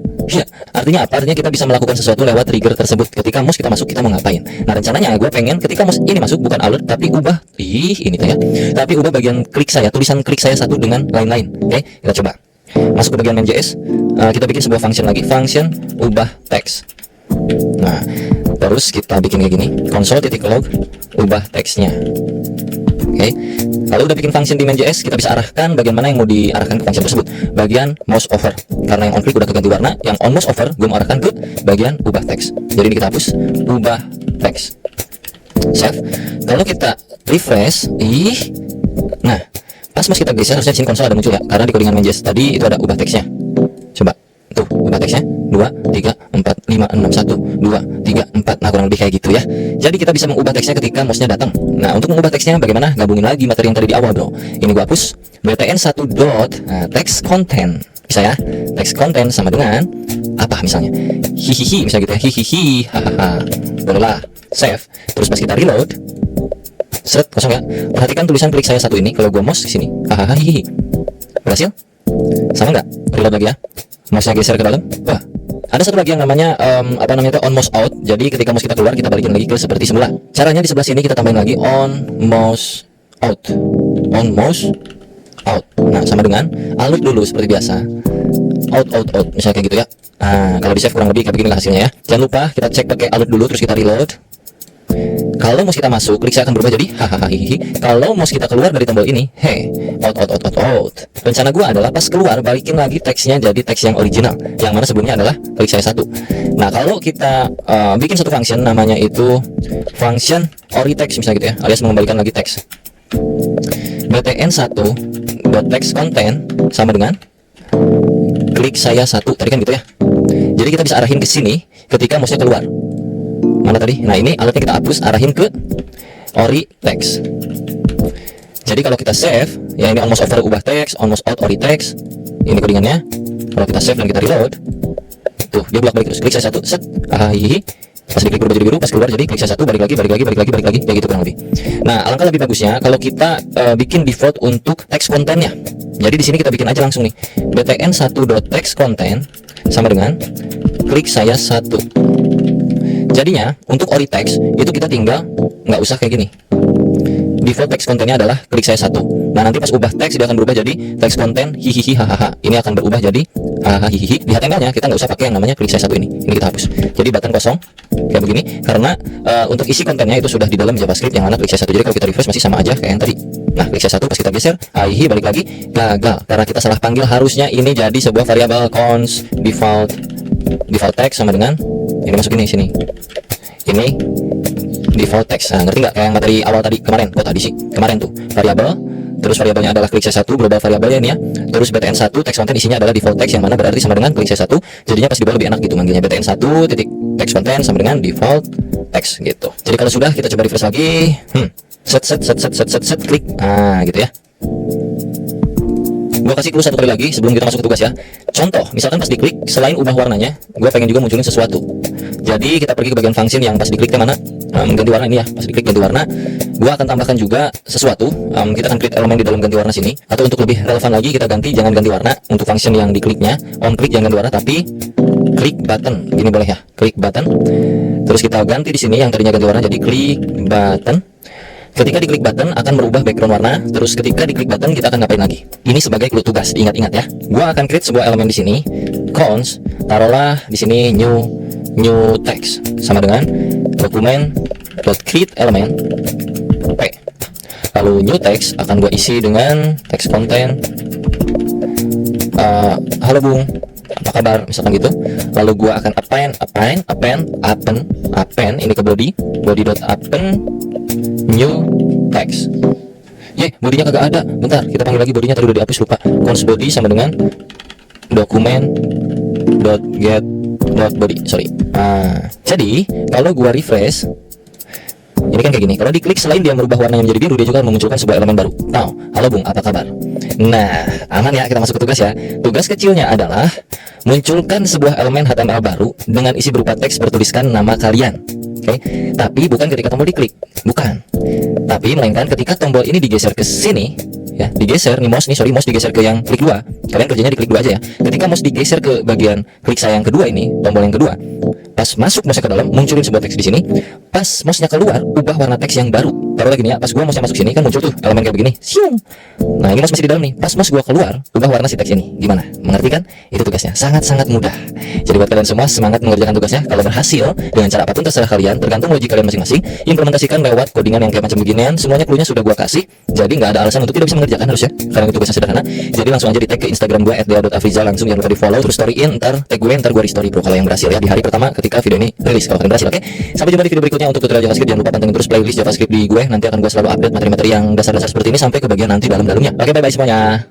Artinya apa? Artinya kita bisa melakukan sesuatu lewat trigger tersebut. Ketika mouse kita masuk, kita mau ngapain? Nah, rencananya gue pengen ketika mouse ini masuk bukan alert, tapi ubah ini tuh ya. Tapi ubah bagian klik saya, tulisan klik saya satu dengan lain-lain. Oke, kita coba. Masuk ke bagian main.js, kita bikin sebuah function lagi, function ubah teks. Nah, terus kita bikin kayak gini, console.log ubah teksnya. Oke. Kalau udah bikin function di main.js, kita bisa arahkan bagian mana yang mau diarahkan ke function tersebut. Bagian mouse over. Karena yang on click udah keganti warna, yang on mouse over gue mau arahkan ke bagian ubah teks. Jadi ini kita hapus ubah teks. Save. Kalau kita refresh, nah, pas mouse kita geser harusnya di sini konsol ada muncul ya. Karena di codingan main.js tadi itu ada ubah teksnya. Coba. Tuh, ubah teksnya 2 3 4 5 6 1 2 3 4. Nah, kurang lebih kayak gitu ya. Jadi kita bisa mengubah teksnya ketika mouse-nya datang. Nah, untuk mengubah teksnya bagaimana? Gabungin lagi materi yang tadi di awal, bro. Ini gua hapus btn1 dot text content. Bisa ya? Text content sama dengan apa misalnya? Hihihi misalnya gitu ya. Hihihi hahaha. Bolehlah. Save. Terus pas kita reload, set kosong ya. Perhatikan tulisan klik saya satu ini kalau gua mouse ke sini. Hahaha hihihi. Berhasil? Sama nggak? Reload lagi ya. Mouse-nya geser ke dalam. Wah, ada satu lagi yang namanya on mouse out. Jadi ketika mouse kita keluar, kita balikin lagi ke seperti semula. Caranya di sebelah sini kita tambahin lagi on mouse out. On mouse out. Nah, sama dengan alert dulu seperti biasa. Out. Misalnya kayak gitu ya. Nah, kalau di save kurang lebih kayak begini hasilnya ya. Jangan lupa kita cek pakai alert dulu, terus kita reload. Kalau mouse kita masuk, klik saya akan berubah jadi hahaha. Kalau mouse kita keluar dari tombol ini, out. Rencana gua adalah pas keluar balikin lagi teksnya jadi teks yang original, yang mana sebelumnya adalah klik saya satu. Nah, kalau kita bikin satu function namanya itu function oritext misalnya gitu ya, alias mengembalikan lagi teks. btn1.text content sama dengan klik saya satu tadi kan gitu ya. Jadi kita bisa arahin ke sini ketika mouse-nya keluar. Mana tadi? Nah, ini alatnya kita hapus, arahin ke ori text. Jadi kalau kita save, ya ini on mouse over ubah teks, on mouse out ori text. Ini codingannya. Kalau kita save dan kita reload, tuh dia bolak-balik terus. Klik saya satu, set, Pas diklik berubah jadi biru, pas keluar jadi klik saya satu, balik lagi, kayak gitu kurang lebih. Nah, alangkah lebih bagusnya kalau kita bikin default untuk teks kontennya. Jadi di sini kita bikin aja langsung nih, btn1.textContent sama dengan klik saya satu. Jadinya untuk ori text itu kita tinggal nggak usah kayak gini. Default teks kontennya adalah klik saya satu. Nah, nanti pas ubah teks dia akan berubah jadi teks konten hihihi hahaha. Ini akan berubah jadi hahaha hihihi. Di HTML-nya kita nggak usah pakai yang namanya klik saya satu ini. Ini kita hapus. Jadi button kosong kayak begini karena untuk isi kontennya itu sudah di dalam JavaScript yang mana klik saya satu. Jadi kalau kita refresh masih sama aja kayak yang tadi. Nah, klik saya satu pas kita geser, hihi balik lagi gagal karena kita salah panggil. Harusnya ini jadi sebuah variabel const default text sama dengan ini masuk ini sini. Ini default text. Nah, ngerti nggak kayak yang materi awal tadi kemarin? Kemarin tuh variabel, terus variabelnya adalah klik saya satu, global variabelnya ini ya. Terus btn1 text content isinya adalah default text yang mana berarti sama dengan klik saya satu. Jadinya pas di bawah lebih enak gitu manggilnya btn1 titik text content sama dengan default text gitu. Jadi kalau sudah kita coba refresh lagi. Set klik. Nah, gitu ya. Gua kasih clue satu kali lagi sebelum kita masuk ke tugas ya. Contoh, misalkan pas diklik selain ubah warnanya, gua pengen juga munculin sesuatu. Jadi kita pergi ke bagian function yang pas diklik mana? Ganti warna ini ya. Pas diklik ganti warna, gua akan tambahkan juga sesuatu. Kita akan create elemen di dalam ganti warna sini. Atau untuk lebih relevan lagi kita ganti jangan ganti warna untuk function yang dikliknya. On klik jangan ganti warna tapi klik button. Gini boleh ya. Klik button. Terus kita ganti di sini yang tadinya ganti warna jadi klik button. Ketika diklik button akan merubah background warna. Terus ketika diklik button kita akan ngapain lagi? Ini sebagai clue tugas, diingat-ingat ya. Gua akan create sebuah elemen di sini. Const, taruhlah di sini new text sama dengan document.create element p. Lalu new text akan gua isi dengan text content. Halo Bung, apa kabar? Misalkan gitu. Lalu gua akan append ini ke body.append new text. Bodinya kagak ada. Bentar, kita panggil lagi bodinya, tadi udah dihapus lupa. Const body sama dengan document.get.body. Sorry. Jadi kalau gua refresh ini kan kayak gini. Kalau diklik selain dia merubah warnanya menjadi biru, dia juga memunculkan sebuah elemen baru. Now, halo Bung, apa kabar? Nah, aman ya, kita masuk ke tugas ya. Tugas kecilnya adalah munculkan sebuah elemen HTML baru dengan isi berupa teks bertuliskan nama kalian. Oke, tapi bukan ketika tombol diklik, bukan. Tapi melainkan ketika tombol ini digeser ke sini, ya, digeser nih mouse digeser ke yang klik 2. Kalian kerjanya di klik 2 aja ya. Ketika mouse digeser ke bagian klik saya yang kedua ini, tombol yang kedua, pas masuk mouse ke dalam, munculin sebuah teks di sini. Pas mouse-nya keluar, ubah warna teks yang baru. Taruh lagi nih ya, pas gua mouse-nya masuk sini kan muncul tuh elemen kayak begini. Siung. Nah, ini mouse masih di dalam nih. Pas mouse gua keluar, ubah warna si teks ini. Gimana? Mengerti kan? Itu tugasnya. Sangat-sangat mudah. Jadi buat kalian semua semangat mengerjakan tugasnya. Kalau berhasil dengan cara apapun terserah kalian, tergantung logik kalian masing-masing. Implementasikan lewat codingan yang kayak macam beginian. Semuanya cluenya sudah gua kasih. Jadi nggak ada alasan untuk tidak bisa mengerjakan harusnya. Karena itu tugasnya sederhana. Jadi langsung aja di tag ke Instagram gua @dea.afrizal, langsung jangan lupa di follow, terus storyin, ntar tag gue, ntar gua restory bro kalau yang berhasil ya di hari pertama ketika video ini rilis kalau kalian berhasil. Oke, sampai jumpa di video berikutnya untuk tutorial JavaScript. Jangan lupa pantengin terus playlist JavaScript di gue. Nanti akan gue selalu update materi-materi yang dasar-dasar seperti ini sampai ke bagian nanti dalam-dalamnya. Oke, bye-bye semuanya.